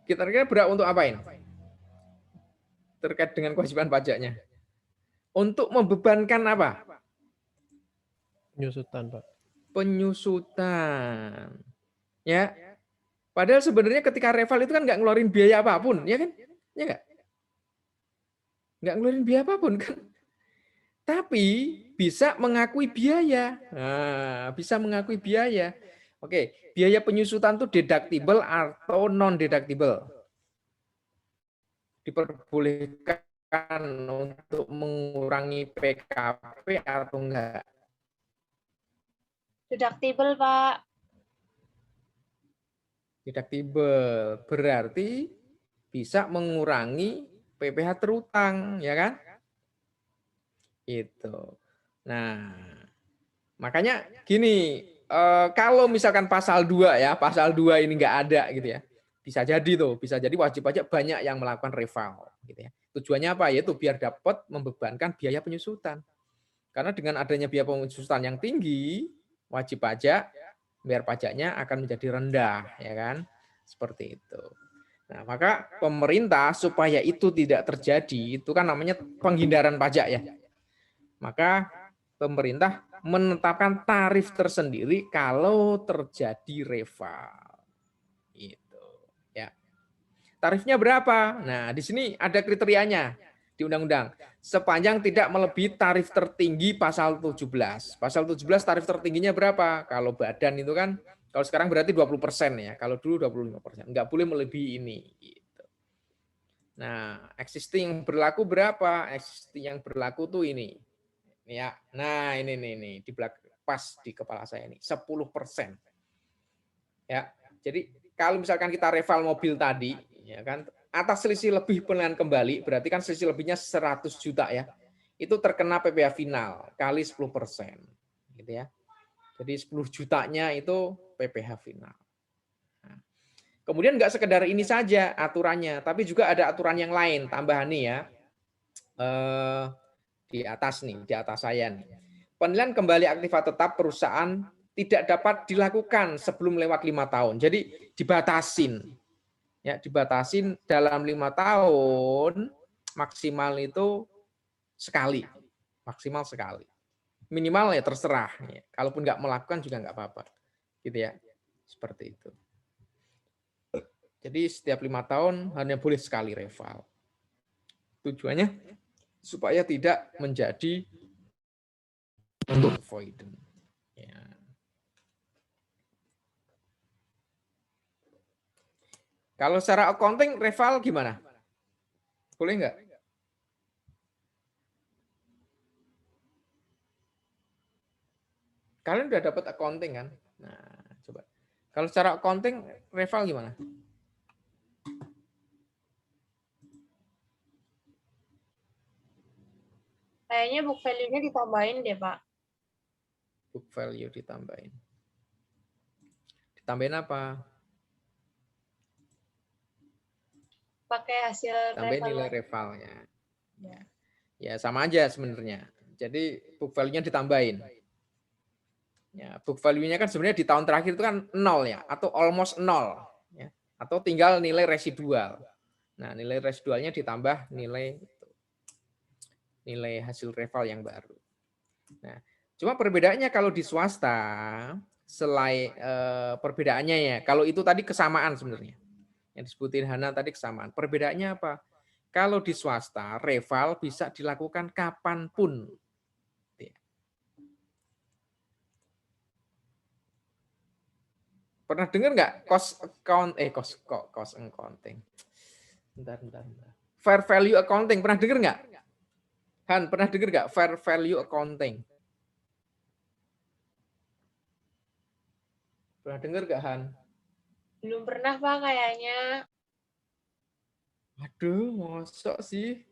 Kira-kira berhak untuk apain? Terkait dengan kewajiban pajaknya. Untuk membebankan apa? Penyusutan, Pak. Penyusutan. Ya. Padahal sebenarnya ketika reval itu kan nggak ngeluarin biaya apapun, ya kan? Ya nggak? Nggak ngeluarin biaya apapun kan? Tapi bisa mengakui biaya. Nah, bisa mengakui biaya. Oke, biaya penyusutan itu deductible atau non-deductible. Diperbolehkan untuk mengurangi PKP atau enggak? Deductible, Pak. Deductible berarti bisa mengurangi PPh terutang, ya kan? Itu. Nah, makanya gini, kalau misalkan pasal 2 ya, pasal 2 ini nggak ada gitu ya. Bisa jadi tuh, bisa jadi wajib pajak banyak yang melakukan reval gitu ya. Tujuannya apa? Yaitu biar dapat membebankan biaya penyusutan. Karena dengan adanya biaya penyusutan yang tinggi, wajib pajak biar pajaknya akan menjadi rendah, ya kan? Seperti itu. Nah, maka pemerintah supaya itu tidak terjadi, itu kan namanya penghindaran pajak ya. Maka pemerintah menetapkan tarif tersendiri kalau terjadi reval. Itu, ya. Tarifnya berapa? Nah, di sini ada kriterianya di undang-undang. Sepanjang tidak melebihi tarif tertinggi pasal 17. Pasal 17 tarif tertingginya berapa? Kalau badan itu kan, kalau sekarang berarti 20% ya. Kalau dulu 25%. Enggak boleh melebihi ini. Gitu. Nah, existing yang berlaku berapa? Existing yang berlaku tuh ini. Ya, nah ini di belakang pas di kepala saya ini 10%. Ya, jadi kalau misalkan kita reval mobil tadi, ya kan, atas selisih lebih penilaian kembali, berarti kan selisih lebihnya 100 juta ya, itu terkena PPh final kali 10%, gitu ya. Jadi 10 jutanya itu PPh final. Nah, kemudian nggak sekedar ini saja aturannya, tapi juga ada aturan yang lain tambahan nih ya. Di atas saya nih. Penilaian kembali aktiva tetap perusahaan tidak dapat dilakukan sebelum lewat 5 tahun. Jadi dibatasin. Ya, dibatasin dalam 5 tahun maksimal itu sekali, maksimal sekali. Minimal ya terserah. Ya. Kalaupun nggak melakukan juga nggak apa-apa, gitu ya. Seperti itu. Jadi setiap 5 tahun hanya boleh sekali reval. Tujuannya supaya tidak menjadi untuk avoidance. Ya. Kalau secara accounting reval gimana? Boleh nggak? Kalian udah dapat accounting kan? Nah, coba. Kalau secara accounting reval gimana? Kayaknya book value-nya ditambahin deh, Pak. Book value ditambahin. Ditambahin apa? Pakai hasil Tambahin reval. nilai revalnya. Ya sama aja sebenarnya. Jadi book value-nya ditambahin. Ya, book value-nya kan sebenarnya di tahun terakhir itu kan 0 ya, atau almost 0 ya, atau tinggal nilai residual. Nah, nilai residualnya ditambah nilai hasil reval yang baru. Nah, cuma perbedaannya kalau di swasta selain perbedaannya ya, kalau itu tadi kesamaan sebenarnya. Yang disebutin Hana tadi kesamaan. Perbedaannya apa? Kalau di swasta, reval bisa dilakukan kapanpun. Pernah dengar nggak cost accounting? Bentar. Fair value accounting, pernah dengar nggak? Han, pernah dengar nggak fair value accounting? Pernah dengar nggak, Han? Belum pernah, Pak, kayaknya. Aduh, mosok sih.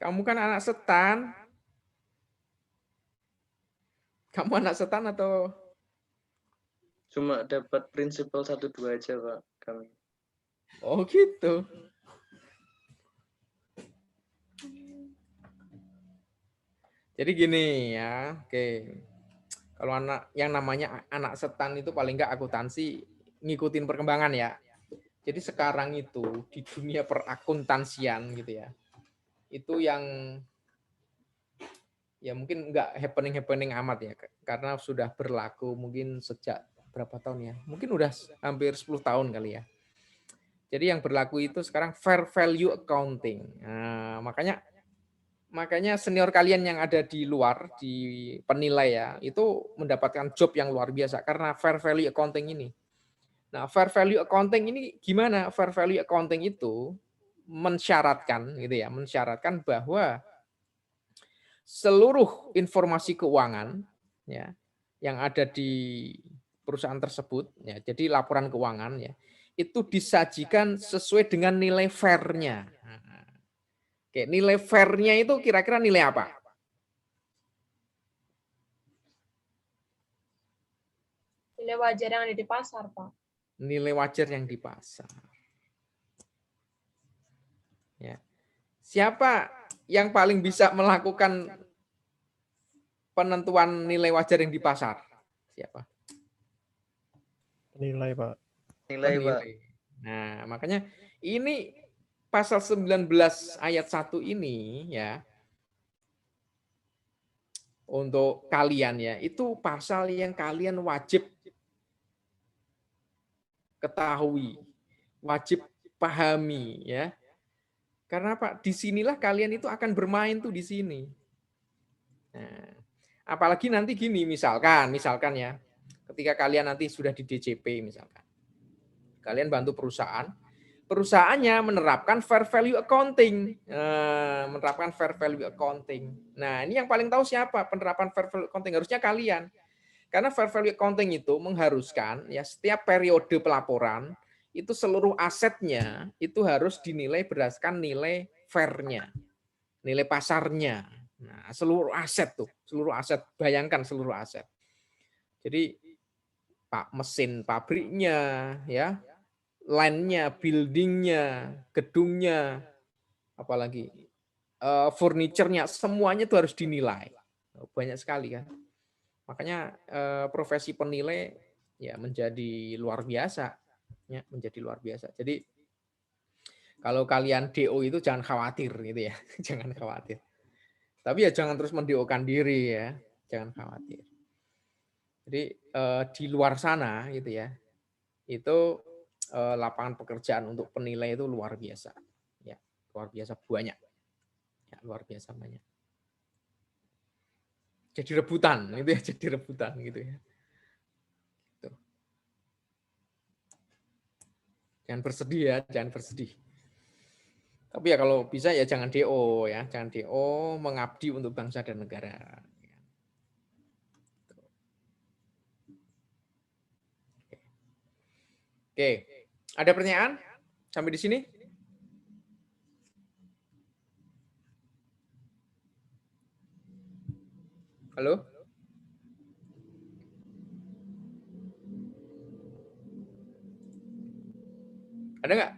Kamu kan anak setan. Kamu anak setan atau? Cuma dapat prinsipal 1-2 aja, Pak, kami. Oh gitu. Jadi gini ya, oke. Kalau anak yang namanya anak setan itu paling nggak akuntansi ngikutin perkembangan ya. Jadi sekarang itu di dunia perakuntansian gitu ya, itu yang ya mungkin nggak happening amat ya, karena sudah berlaku mungkin sejak berapa tahun ya, mungkin udah hampir 10 tahun kali ya. Jadi yang berlaku itu sekarang fair value accounting. Nah, makanya senior kalian yang ada di luar, di penilai ya, itu mendapatkan job yang luar biasa karena fair value accounting ini. Nah, fair value accounting ini gimana? Fair value accounting itu mensyaratkan gitu ya, mensyaratkan bahwa seluruh informasi keuangan ya yang ada di perusahaan tersebut ya, jadi laporan keuangan ya, itu disajikan sesuai dengan nilai fair-nya. Oke, nilai fair-nya itu kira-kira nilai apa? Nilai wajar yang ada di pasar, Pak. Nilai wajar yang di pasar. Ya. Siapa yang paling bisa melakukan penentuan nilai wajar yang di pasar? Siapa? Nilai, Pak. Nilai, Pak. Nah, makanya ini pasal 19 ayat 1 ini ya, untuk kalian ya, itu pasal yang kalian wajib ketahui, wajib pahami ya. Karena Pak, disinilah kalian itu akan bermain tuh di sini. Nah, apalagi nanti gini, misalkan ya, ketika kalian nanti sudah di DCP misalkan, kalian bantu perusahaannya menerapkan fair value accounting, Nah, ini yang paling tahu siapa penerapan fair value accounting, harusnya kalian. Karena fair value accounting itu mengharuskan ya setiap periode pelaporan itu seluruh asetnya itu harus dinilai berdasarkan nilai fair-nya, nilai pasarnya. Nah, seluruh aset, bayangkan seluruh aset. Jadi Pak, mesin pabriknya ya, line-nya, building-nya, gedungnya, apalagi furniture-nya, semuanya itu harus dinilai. Banyak sekali kan. Makanya profesi penilai ya menjadi luar biasa, ya menjadi luar biasa. Jadi Kalau kalian DO itu jangan khawatir gitu ya, jangan khawatir. Tapi ya jangan terus menDO-kan diri ya, jangan khawatir. Jadi di luar sana gitu ya, itu lapangan pekerjaan untuk penilai itu luar biasa, ya luar biasa banyak, ya luar biasa banyak. Jadi rebutan gitu ya, jadi rebutan gitu ya. Gitu. Jangan bersedih ya, jangan bersedih. Tapi ya kalau bisa ya jangan DO ya, jangan DO, mengabdi untuk bangsa dan negara. Oke, ada pertanyaan sampai di sini? Halo? Ada nggak?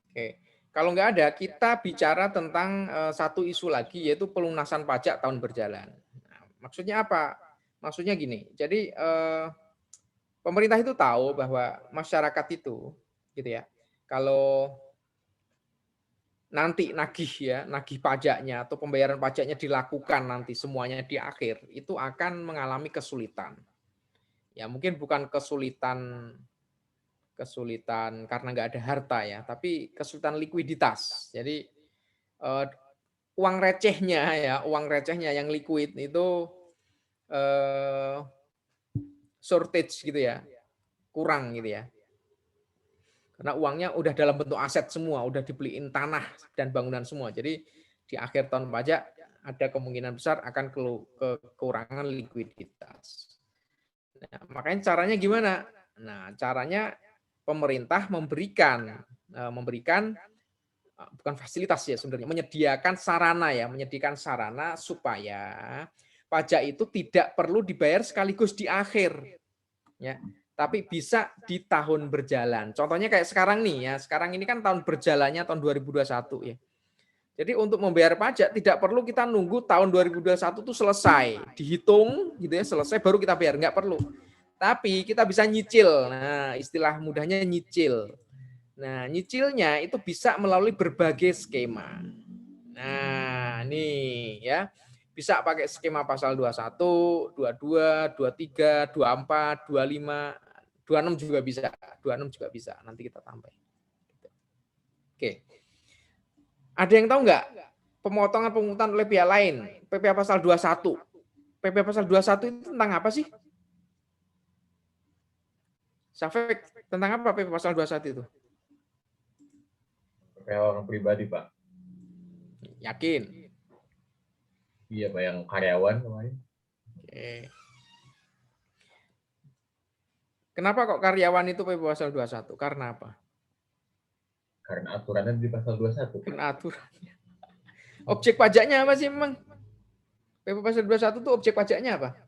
Oke, kalau nggak ada, kita bicara tentang satu isu lagi, yaitu pelunasan pajak tahun berjalan. Nah, maksudnya apa? Maksudnya gini, jadi pemerintah itu tahu bahwa masyarakat itu, gitu ya, kalau nanti nagih pajaknya atau pembayaran pajaknya dilakukan nanti semuanya di akhir, itu akan mengalami kesulitan. Ya mungkin bukan kesulitan karena nggak ada harta ya, tapi kesulitan likuiditas. Jadi uang recehnya yang liquid itu shortage gitu ya, kurang gitu ya. Karena uangnya udah dalam bentuk aset semua, udah dibeliin tanah dan bangunan semua. Jadi di akhir tahun pajak ada kemungkinan besar akan kekurangan likuiditas. Nah, makanya caranya gimana? Nah, caranya pemerintah memberikan bukan fasilitas ya sebenarnya, menyediakan sarana supaya pajak itu tidak perlu dibayar sekaligus di akhir, ya, tapi bisa di tahun berjalan. Contohnya kayak sekarang nih ya, sekarang ini kan tahun berjalannya tahun 2021 ya. Jadi untuk membayar pajak tidak perlu kita nunggu tahun 2021 itu selesai, dihitung gitu ya, selesai baru kita bayar, nggak perlu. Tapi kita bisa nyicil. Nah, istilah mudahnya nyicil. Nah, nyicilnya itu bisa melalui berbagai skema. Nah, nih ya. Bisa pakai skema pasal 21, 22, 23, 24, 25, 26 juga bisa. 26 juga bisa. Nanti kita tambah. Oke. Ada yang tahu nggak pemotongan pungutan oleh pihak lain? PPh pasal 21. PPh pasal 21 itu tentang apa sih? Safek, tentang apa PPh pasal 21 itu? PPh orang pribadi, Pak. Yakin? Iya, Pak, yang karyawan kemarin. Oke. Kenapa kok karyawan itu PPh pasal 21? Karena apa? Karena aturannya di pasal 21. Karena aturannya. Objek pajaknya apa sih memang? PPh pasal 21 itu objek pajaknya apa?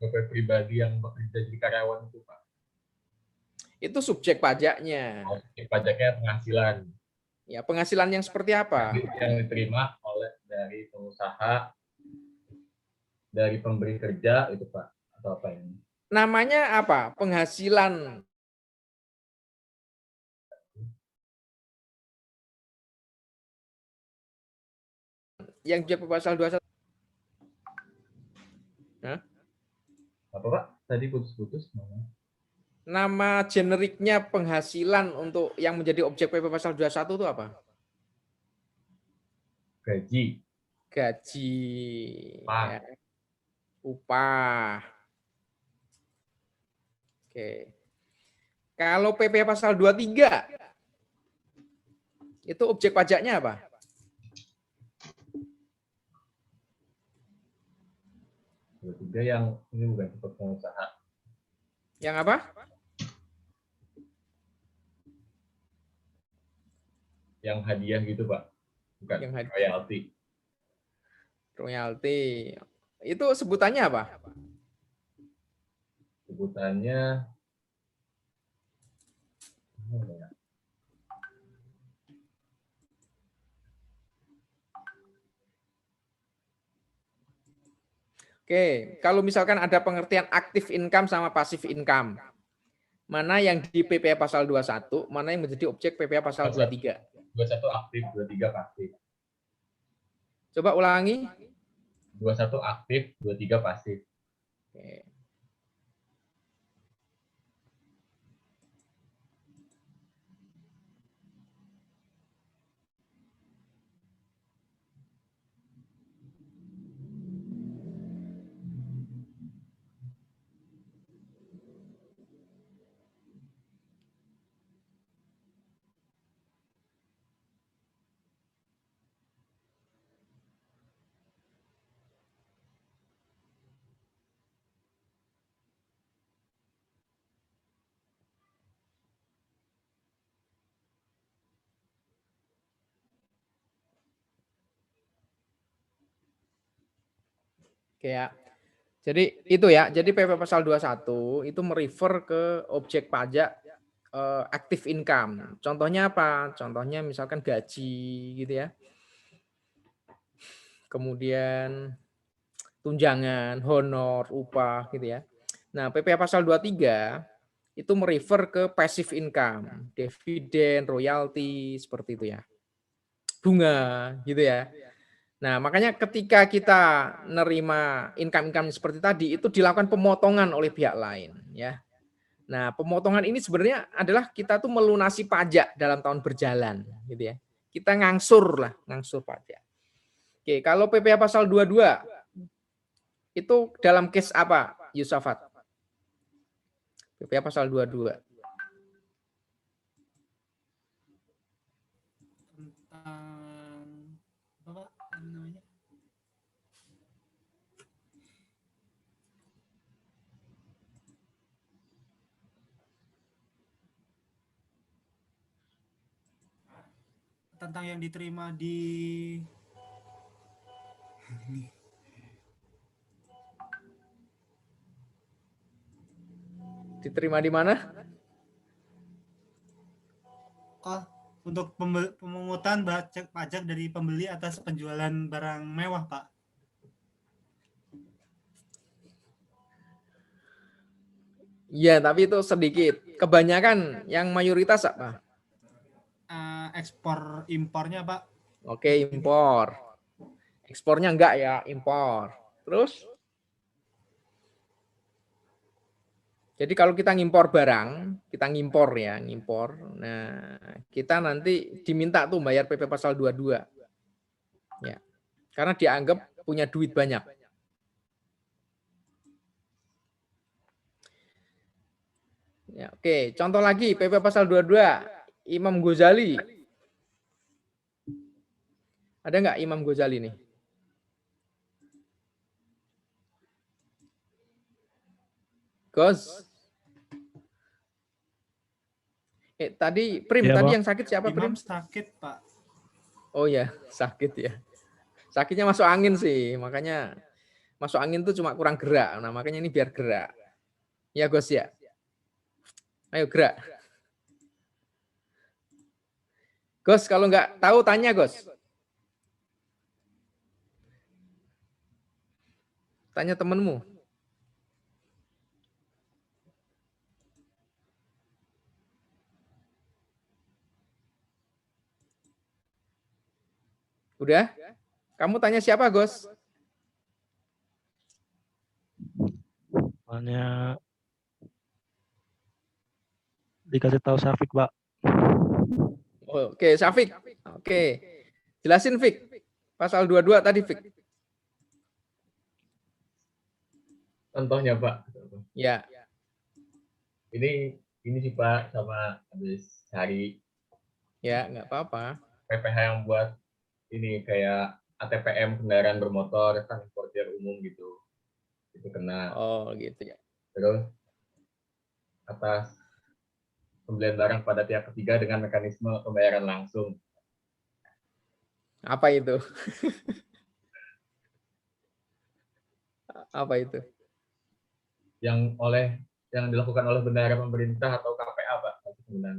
PP pribadi yang bekerja jadi karyawan itu, Pak. Itu subjek pajaknya. Objek pajaknya penghasilan. Ya, penghasilan yang seperti apa? Yang diterima oleh dari pengusaha, dari pemberi kerja itu, Pak. Atau apa ini? Namanya apa? Penghasilan. Yang dia pasal 21. Hah? Apa, Pak? Tadi putus-putus. Nama generiknya penghasilan untuk yang menjadi objek PP pasal 21 itu apa? Gaji. Gaji. Upah. Ya. Upah. Oke. Kalau PP pasal 23 itu objek pajaknya apa? Juga yang ini bukan tipe pengusaha. Yang apa? Yang hadiah gitu, Pak. Bukan Yang royalti. Royalti. Itu sebutannya apa? Sebutannya Oke, kalau misalkan ada pengertian aktif income sama pasif income. mana yang di PPh pasal 21, mana yang menjadi objek PPh pasal 23. 21 aktif, 23 pasif. Coba ulangi. 21 aktif, 23 pasif. Oke. Oke ya. Jadi itu ya. Jadi PP pasal 21 itu merefer ke objek pajak active income. Contohnya apa? Contohnya misalkan gaji gitu ya. Kemudian tunjangan, honor, upah gitu ya. Nah, PPh pasal 23 itu merefer ke passive income, dividen, royalti seperti itu ya. Bunga gitu ya. Nah, makanya ketika kita nerima income-income seperti tadi, itu dilakukan pemotongan oleh pihak lain, ya. Nah, pemotongan ini sebenarnya adalah kita tuh melunasi pajak dalam tahun berjalan, gitu ya. Kita ngangsur pajak. Oke, kalau PPh pasal 22 itu dalam case apa, Yusafat? PPh pasal 22. Tentang apa namanya? Tentang yang diterima di Diterima di mana? untuk pemungutan pajak dari pembeli atas penjualan barang mewah, Pak. Iya, tapi itu sedikit. Kebanyakan yang mayoritas apa? Ekspor impornya, Pak. Oke, impor. Ekspornya enggak ya, impor. Terus? Jadi kalau kita ngimpor barang, kita ngimpor ya, ngimpor. Nah, kita nanti diminta tuh bayar PP pasal 22. Ya. Karena dianggap punya duit banyak. Ya, oke, contoh lagi PP pasal 22, Imam Ghazali. Ada nggak Imam Ghazali nih? Gus. Tadi Prim, Iya, tadi Pak. yang sakit siapa Prim? Imam sakit, Pak. Oh ya, sakit ya. Sakitnya masuk angin sih, makanya masuk angin tuh cuma kurang gerak. Nah, makanya ini biar gerak. Ya, Gus ya. Ayo gerak. Gus, kalau nggak tahu tanya, Gus. Tanya temenmu. Udah? Kamu tanya siapa, Gus? Soalnya dikasih tahu Syafiq, Pak. Oke, Syafiq. Oke. Jelasin, Fik. Pasal 22 tadi, Fik. Contohnya, Pak. Ya. Ini sih, Pak, sama habis hari Ya, nggak apa-apa. PPh yang buat ini kayak ATPM kendaraan bermotor, kan importir umum gitu. Itu kena. Oh, gitu ya. Terus atas pembelian barang pada pihak ketiga dengan mekanisme pembayaran langsung. Apa itu? Apa itu? Yang dilakukan oleh bendahara pemerintah atau KPA, Pak.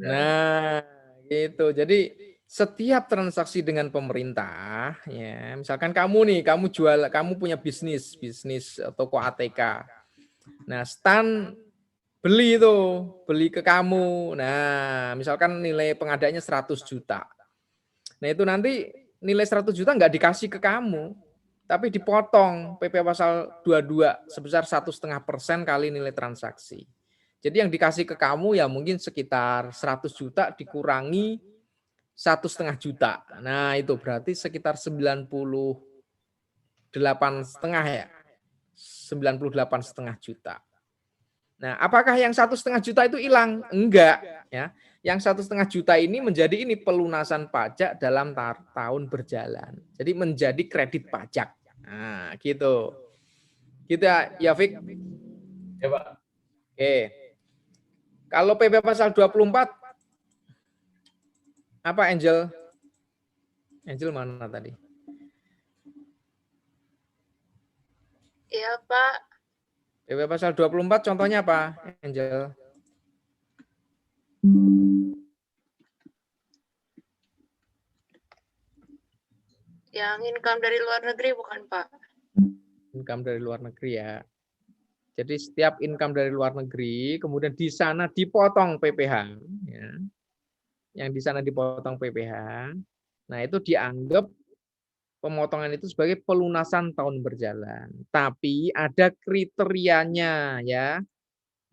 Nah, gitu. Jadi setiap transaksi dengan pemerintah, ya, misalkan kamu punya bisnis toko ATK. Nah, Beli itu, beli ke kamu. Nah, misalkan nilai pengadaannya 100 juta. Nah, itu nanti nilai 100 juta nggak dikasih ke kamu, tapi dipotong PP pasal 22 sebesar 1,5% kali nilai transaksi. Jadi yang dikasih ke kamu ya mungkin sekitar 100 juta dikurangi 1,5 juta. Nah, itu berarti sekitar 98,5 ya. 98,5 juta. Nah, apakah yang 1,5 juta itu hilang? Enggak, ya. Yang 1,5 juta ini menjadi ini pelunasan pajak dalam tahun berjalan. Jadi menjadi kredit pajak. Nah, gitu. Gitu ya, Fik. Ya, Pak. Oke. Kalau PP pasal 24 apa Angel? Angel mana tadi? Iya, Pak. PP pasal 24 contohnya apa, Angel? Yang income dari luar negeri bukan, Pak? Income dari luar negeri ya. Jadi setiap income dari luar negeri, kemudian di sana dipotong PPh, ya. Yang di sana dipotong PPh, nah itu dianggap pemotongan itu sebagai pelunasan tahun berjalan. Tapi ada kriterianya ya.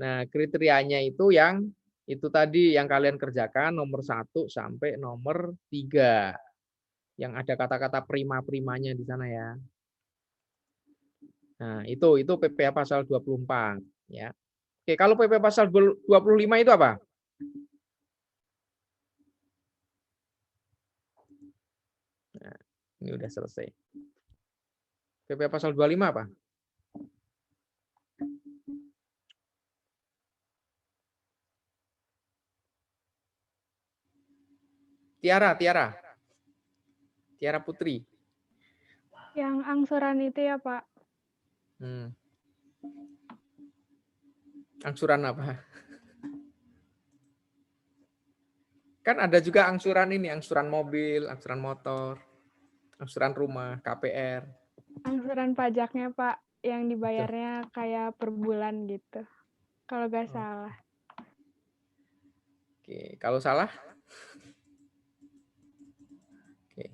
Nah kriterianya itu yang itu tadi yang kalian kerjakan nomor 1 sampai nomor 3. Yang ada kata-kata prima-primanya di sana ya. Nah, itu PPh pasal 24 ya. Oke, kalau PP pasal 25 itu apa? Nah, ini udah selesai. PP pasal 25 apa? Tiara Putri. Yang angsuran itu ya, Pak? Angsuran apa? Kan ada juga angsuran ini, angsuran mobil, angsuran motor, angsuran rumah, KPR. Angsuran pajaknya, Pak, yang dibayarnya kayak per bulan gitu. Kalau nggak salah. Oke, kalau salah? Oke.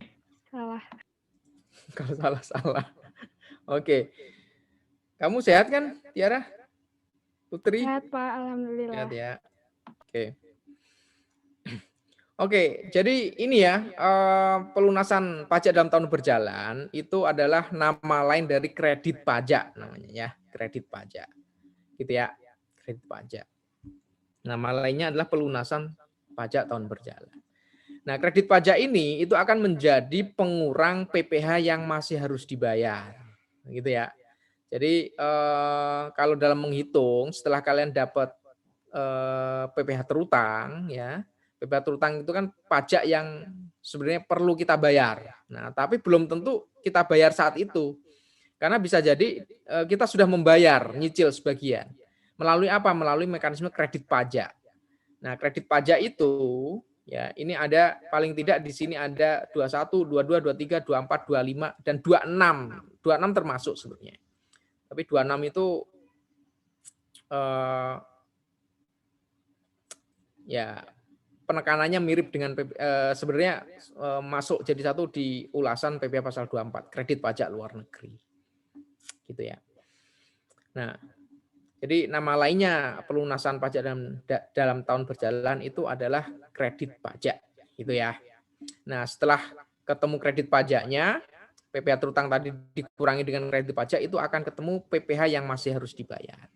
Salah. Kalau salah. Oke. Kamu sehat kan, Tiara? Putri? Sehat, Pak. Alhamdulillah. Sehat ya. Oke. Oke, jadi ini ya, pelunasan pajak dalam tahun berjalan itu adalah nama lain dari kredit pajak namanya ya, kredit pajak. Gitu ya, kredit pajak. Nama lainnya adalah pelunasan pajak tahun berjalan. Nah, kredit pajak ini itu akan menjadi pengurang PPh yang masih harus dibayar. Gitu ya. Jadi kalau dalam menghitung setelah kalian dapat PPh terutang ya, PPh terutang itu kan pajak yang sebenarnya perlu kita bayar. Nah, tapi belum tentu kita bayar saat itu. Karena bisa jadi kita sudah membayar nyicil sebagian. Melalui apa? Melalui mekanisme kredit pajak. Nah, kredit pajak itu ya, ini ada paling tidak di sini ada 21, 22, 23, 24, 25 dan 26. 26 termasuk sebenarnya. Tapi 26 itu ya penekanannya mirip dengan sebenarnya masuk jadi satu di ulasan PPh pasal 24, kredit pajak luar negeri. Gitu ya. Nah, jadi nama lainnya pelunasan pajak dalam tahun berjalan itu adalah kredit pajak, gitu ya. Nah, setelah ketemu kredit pajaknya, PPh terutang tadi dikurangi dengan kredit pajak itu akan ketemu PPh yang masih harus dibayar.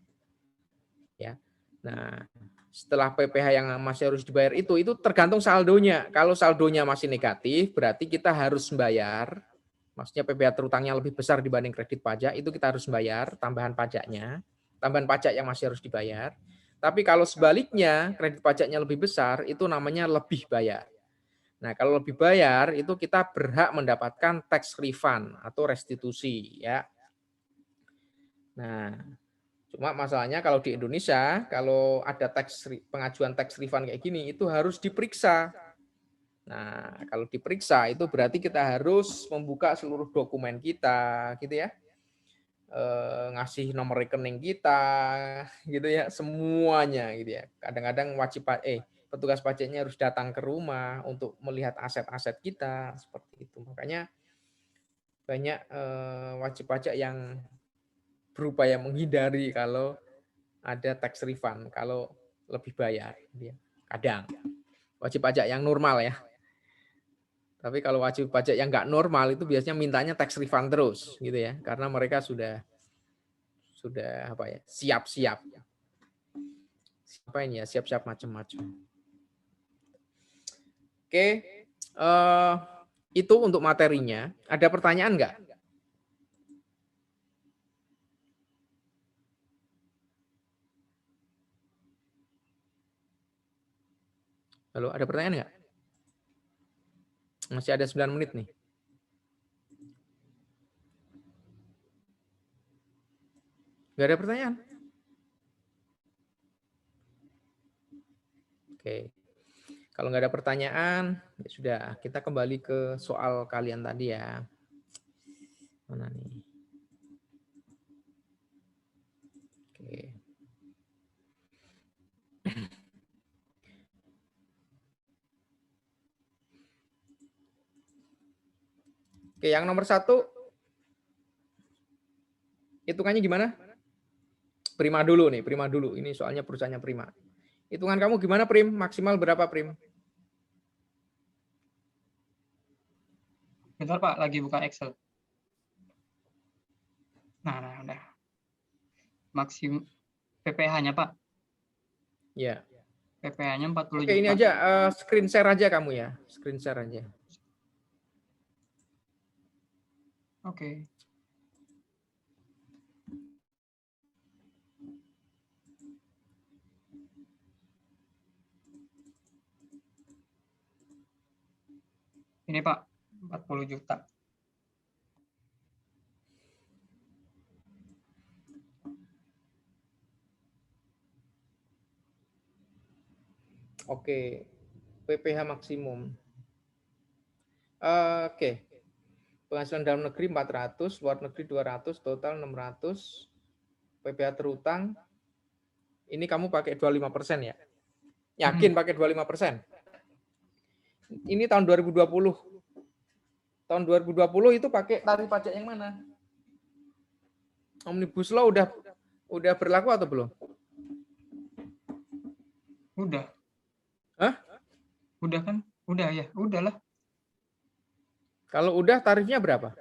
Ya. Nah, setelah PPh yang masih harus dibayar itu tergantung saldonya. Kalau saldonya masih negatif, berarti kita harus membayar. Maksudnya PPh terutangnya lebih besar dibanding kredit pajak, itu kita harus bayar tambahan pajaknya. Tambahan pajak yang masih harus dibayar. Tapi kalau sebaliknya kredit pajaknya lebih besar, itu namanya lebih bayar. Nah, kalau lebih bayar itu kita berhak mendapatkan tax refund atau restitusi ya. Nah, cuma masalahnya kalau di Indonesia kalau ada pengajuan tax refund kayak gini itu harus diperiksa. Nah, kalau diperiksa itu berarti kita harus membuka seluruh dokumen kita gitu ya. ngasih nomor rekening kita, gitu ya, semuanya gitu ya. Kadang-kadang petugas pajaknya harus datang ke rumah untuk melihat aset-aset kita seperti itu. Makanya banyak wajib pajak yang berupaya menghindari kalau ada tax refund, kalau lebih bayar. Gitu ya. Kadang wajib pajak yang normal ya. Tapi kalau wajib pajak yang nggak normal itu biasanya mintanya tax refund terus, gitu ya, karena mereka sudah apa ya, siap-siap ini ya, siap-siap macam-macam. Oke, itu untuk materinya. Ada pertanyaan nggak? Halo, ada pertanyaan nggak? Masih ada 9 menit nih. Nggak ada pertanyaan? Oke. Kalau nggak ada pertanyaan, ya sudah, kita kembali ke soal kalian tadi ya. Mana nih? Oke. Oke, yang nomor 1, hitungannya gimana? Prima dulu nih, Prima dulu. Ini soalnya perusahaannya Prima. Hitungan kamu gimana, Prim? Maksimal berapa, Prim? Bentar Pak, lagi buka Excel. Nah, udah. Maksim PPh-nya Pak. Ya. PPh-nya 40 Oke, ini juta. aja screen share aja kamu ya. Screen share aja. Oke. Ini Pak, 40 juta. Oke. PPh maksimum. Oke. Penghasilan dalam negeri 400, luar negeri 200, total 600. PPh terutang. Ini kamu pakai 25% ya? Yakin pakai 25%? Ini tahun 2020. Tahun 2020 itu pakai tarif pajak yang mana? Omnibus Law udah berlaku atau belum? Udah. Hah? Udah kan? Udah ya, udahlah. Kalau udah tarifnya berapa?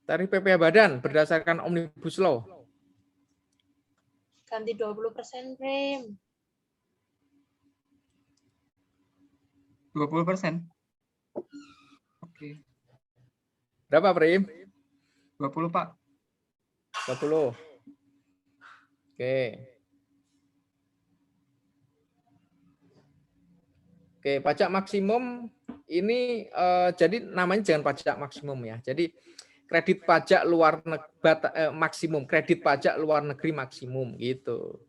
Tarif PPh badan berdasarkan Omnibus Law. Ganti 20%, Prim. 20%. Oke. Berapa, Prim? 20, Pak. 20. Oke. Oke, pajak maksimum ini jadi namanya jangan pajak maksimum ya. Jadi kredit pajak luar negeri maksimum, kredit pajak luar negeri maksimum gitu.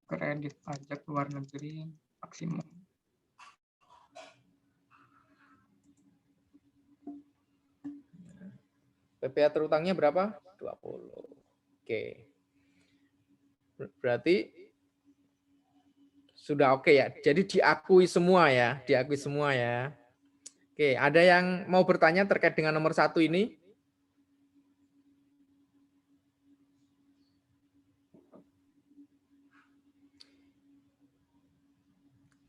Kredit pajak luar negeri maksimum. PPh terutangnya berapa? 20. Oke. Berarti sudah oke ya. Jadi diakui semua ya, diakui semua ya. Oke, ada yang mau bertanya terkait dengan nomor 1 ini?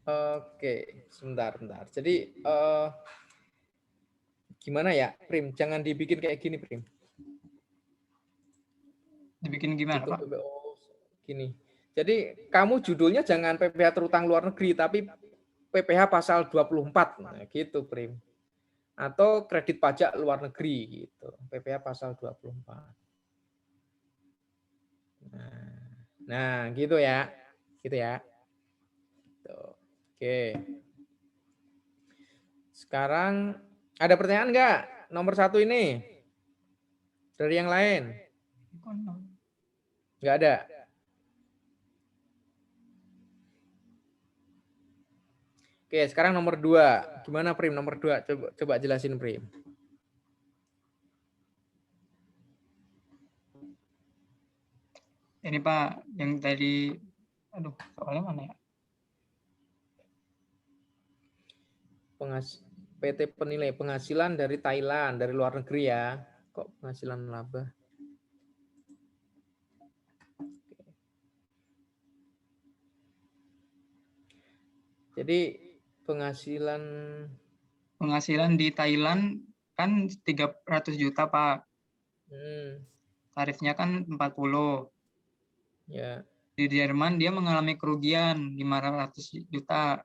Oke, sebentar. Jadi gimana ya, Prim? Jangan dibikin kayak gini, Prim. Dibikin gimana, Pak? Gini. Jadi kamu judulnya jangan PPh terutang luar negeri, tapi PPh pasal 24. Nah, gitu, Prim. Atau kredit pajak luar negeri gitu. PPh pasal 24. Nah, gitu ya. Gitu ya. Tuh. Oke. Sekarang ada pertanyaan nggak? Nomor 1 ini. Dari yang lain? Nggak ada. Oke, sekarang nomor 2. Gimana Prim nomor 2? Coba jelasin Prim. Ini Pak, yang tadi, aduh, soalnya mana ya? PT penilai penghasilan dari Thailand, dari luar negeri ya. Kok penghasilan laba? Jadi penghasilan di Thailand kan 300 juta Pak. Tarifnya kan 40. Ya. Di Jerman dia mengalami kerugian 500 juta.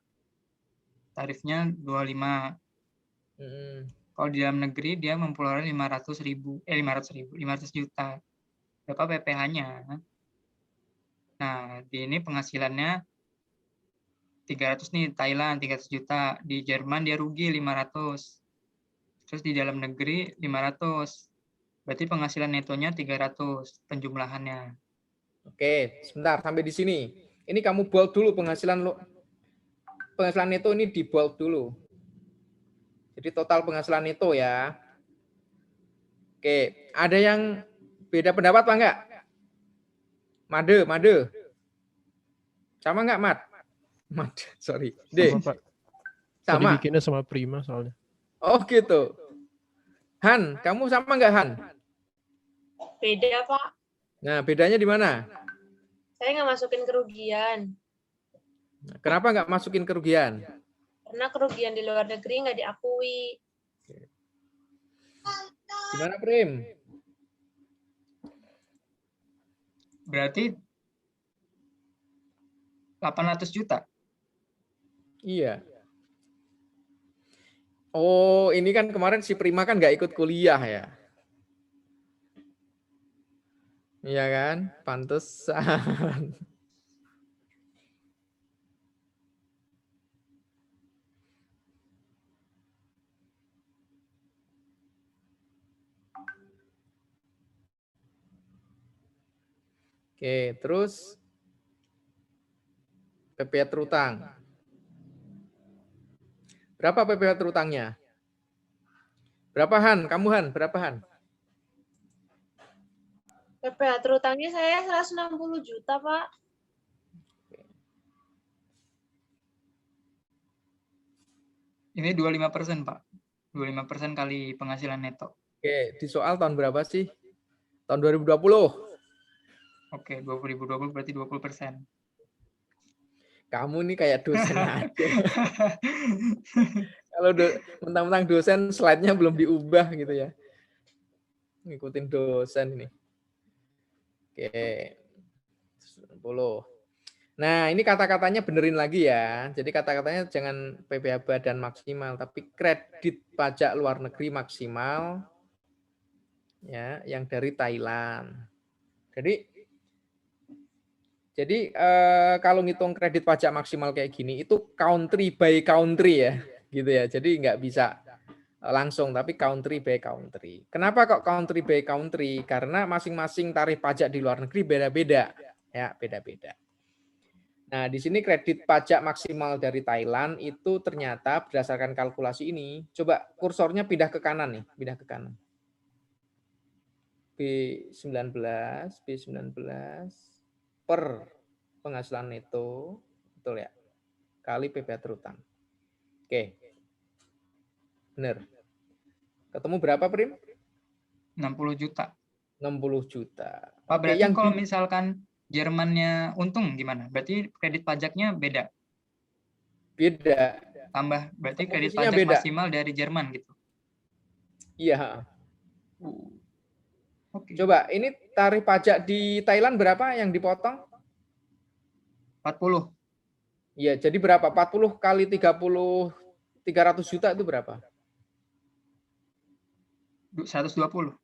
Tarifnya 25. Kalau di dalam negeri dia memperoleh 500 juta. Berapa PPh-nya? Nah, di ini penghasilannya 300 nih, Thailand 300 juta. Di Jerman dia rugi 500. Terus di dalam negeri 500. Berarti penghasilan netonya 300 penjumlahannya. Oke, sebentar sampai di sini. Ini kamu bold dulu penghasilan neto ini di bold dulu. Jadi total penghasilan neto ya. Oke, ada yang beda pendapat Pak enggak? Made. Sama enggak, Mat? Sorry. D. Sama, Pak. Sama. Tadi bikinnya sama Prima soalnya. Oh gitu. Han, kamu sama enggak Han? Beda, Pak. Nah, bedanya di mana? Saya nggak masukin kerugian. Kenapa nggak masukin kerugian? Karena kerugian di luar negeri nggak diakui. Gimana, Prim? Berarti 800 juta. Iya. Oh, ini kan kemarin si Prima kan nggak ikut kuliah ya. Iya kan? Pantesan. Oke, terus PPh terutang. Berapa PPh terutangnya? Berapa Han? Kamu Han, berapa Han? PPh terutangnya saya 160 juta, Pak. Ini 25%, Pak. 25% kali penghasilan neto. Oke, di soal tahun berapa sih? Tahun 2020. Oke, 2020 berarti 20%. Kamu nih kayak dosen aja. Kalau mentang-mentang dosen, slide-nya belum diubah gitu ya. Ngikutin dosen ini. Oke. 90. Nah, ini kata-katanya benerin lagi ya. Jadi kata-katanya jangan PPh badan maksimal, tapi kredit pajak luar negeri maksimal ya, yang dari Thailand. Jadi kalau ngitung kredit pajak maksimal kayak gini itu country by country ya, gitu ya. Jadi nggak bisa langsung, tapi country by country. Kenapa kok country by country? Karena masing-masing tarif pajak di luar negeri beda-beda, ya beda-beda. Nah, di sini kredit pajak maksimal dari Thailand itu ternyata berdasarkan kalkulasi ini, coba kursornya pindah ke kanan nih, pindah ke kanan. B19 per penghasilan neto, betul ya, kali PPh terutang. Oke, benar. Ketemu berapa, Prim? 60 juta. 60 juta. Pak, berarti yang kalau misalkan Jermannya untung gimana? Berarti kredit pajaknya beda? Beda. Tambah, berarti kredit Komposisinya pajak beda. maksimal dari Jerman gitu? Iya. Oke. Coba, ini tarif pajak di Thailand berapa yang dipotong? 40. Iya, jadi berapa? 40 kali 30, 300 juta itu berapa? 120.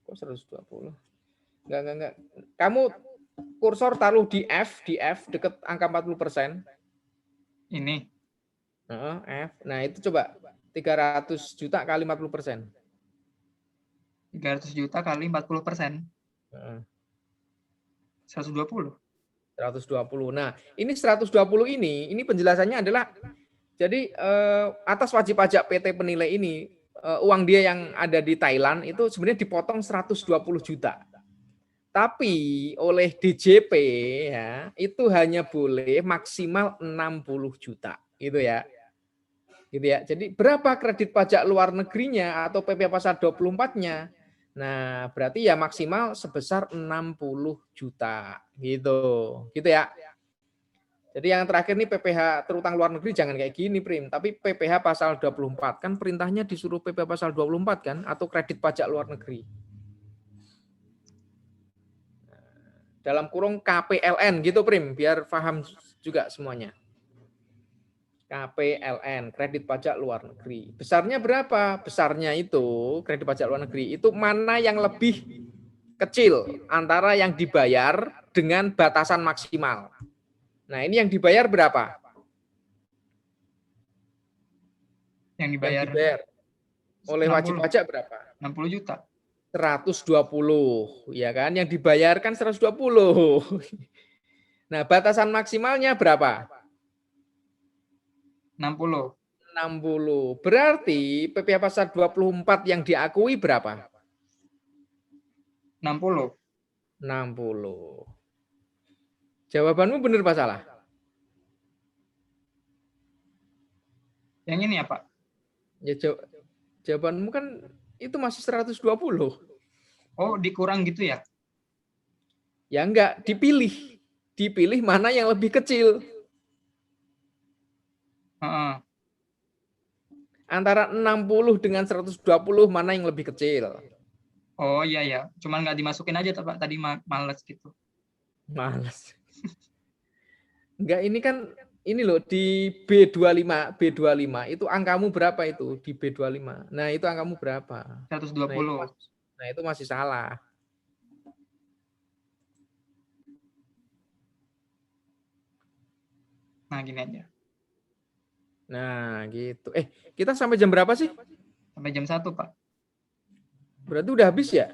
Kok 120? Enggak. Kamu kursor taruh di F deket angka 40%. Ini. F. Nah, itu coba 300 juta kali 40%. 300 juta kali 40%. 120. 120. Nah, ini 120 ini penjelasannya adalah Jadi atas wajib pajak PT Penilai ini, uang dia yang ada di Thailand itu sebenarnya dipotong 120 juta. Tapi oleh DJP ya, itu hanya boleh maksimal 60 juta. Gitu ya. Gitu ya. Jadi berapa kredit pajak luar negerinya atau PP pasal 24-nya? Nah, berarti ya maksimal sebesar 60 juta. Gitu. Gitu ya. Jadi yang terakhir nih PPh terutang luar negeri jangan kayak gini, Prim. Tapi PPh pasal 24 kan perintahnya disuruh PPh pasal 24 kan atau kredit pajak luar negeri. Dalam kurung KPLN gitu, Prim, biar paham juga semuanya. KPLN, kredit pajak luar negeri. Besarnya berapa? Besarnya itu kredit pajak luar negeri itu mana yang lebih kecil antara yang dibayar dengan batasan maksimal. Nah, ini yang dibayar berapa? Yang dibayar oleh wajib 60. pajak berapa? 60 juta. 120, ya kan? Yang dibayarkan 120. Nah, batasan maksimalnya berapa? 60. 60. Berarti PPh pasal 24 yang diakui berapa? 60. 60. Jawabanmu benar Pak salah? Yang ini ya, Pak? Ya, jawabanmu kan itu masih 120. Oh, dikurang gitu ya? Ya enggak, dipilih. Dipilih mana yang lebih kecil. Antara 60 dengan 120 mana yang lebih kecil? Oh iya ya, cuman nggak dimasukin aja Pak, tadi males gitu. Males. Enggak, ini kan ini loh di B25 itu angkamu berapa itu di B25? Nah, itu angkamu berapa? 120. Nah, itu masih salah. Nah, gini aja. Nah, gitu. Kita sampai jam berapa sih? Sampai jam 1, Pak. Berarti udah habis ya?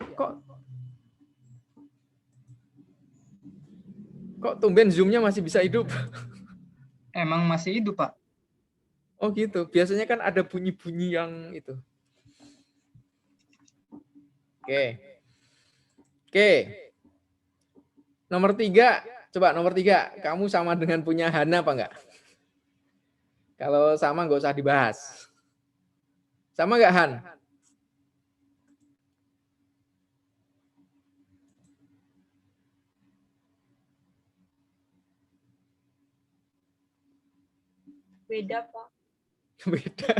Kok tumben Zoom-nya masih bisa hidup? Emang masih hidup, Pak. Oh gitu. Biasanya kan ada bunyi-bunyi yang itu. Oke. Nomor 3. Coba nomor 3. Kamu sama dengan punya Hana apa enggak? Kalau sama nggak usah dibahas. Sama nggak, Han? Beda, Pak. Beda.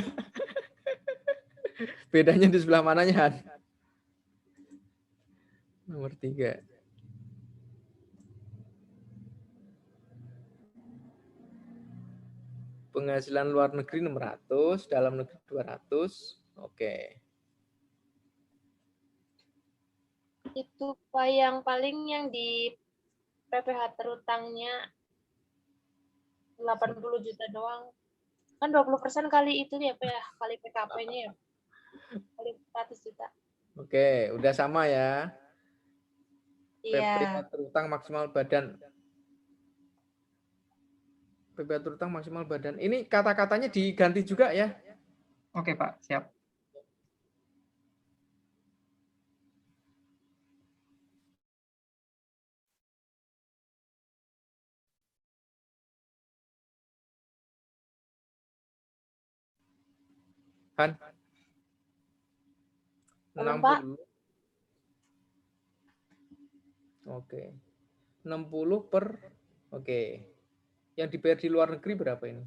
Bedanya di sebelah mananya, Han? Nomor 3. Penghasilan luar negeri 600, dalam negeri 200. Oke. Itu Pak yang paling yang di PPh terutangnya 80 juta doang. Kan 20% kali itu ya, Pak ya, kali PKP-nya ya. Kali 100 juta. Oke, udah sama ya. Iya. PPh terutang maksimal badan. PPh terutang maksimal badan. Ini kata-katanya diganti juga ya. Oke, Pak. Siap. Han? 60. Oke. 60 per. Oke. Yang dibayar di luar negeri berapa ini?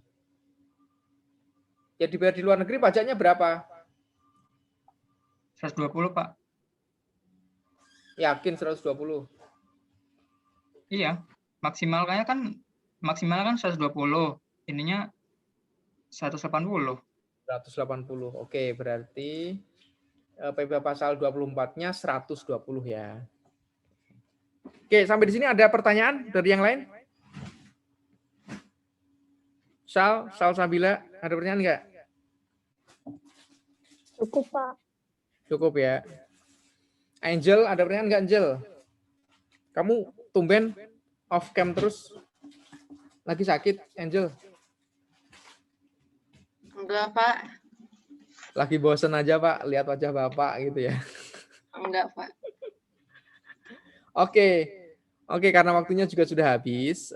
Yang dibayar di luar negeri pajaknya berapa? 120, Pak. Yakin 120? Iya. Maksimal kan 120. Ininya 180. 180. Oke, berarti PPh pasal 24-nya 120 ya. Oke, sampai di sini ada pertanyaan dari yang lain? Sal Sabila, ada pertanyaan enggak? Cukup, Pak. Cukup ya. Angel, ada pertanyaan enggak, Angel? Kamu tumben off cam terus. Lagi sakit, Angel? Alhamdulillah, Pak. Lagi bosen aja Pak, lihat wajah Bapak gitu ya. Enggak, Pak. Oke, karena waktunya juga sudah habis.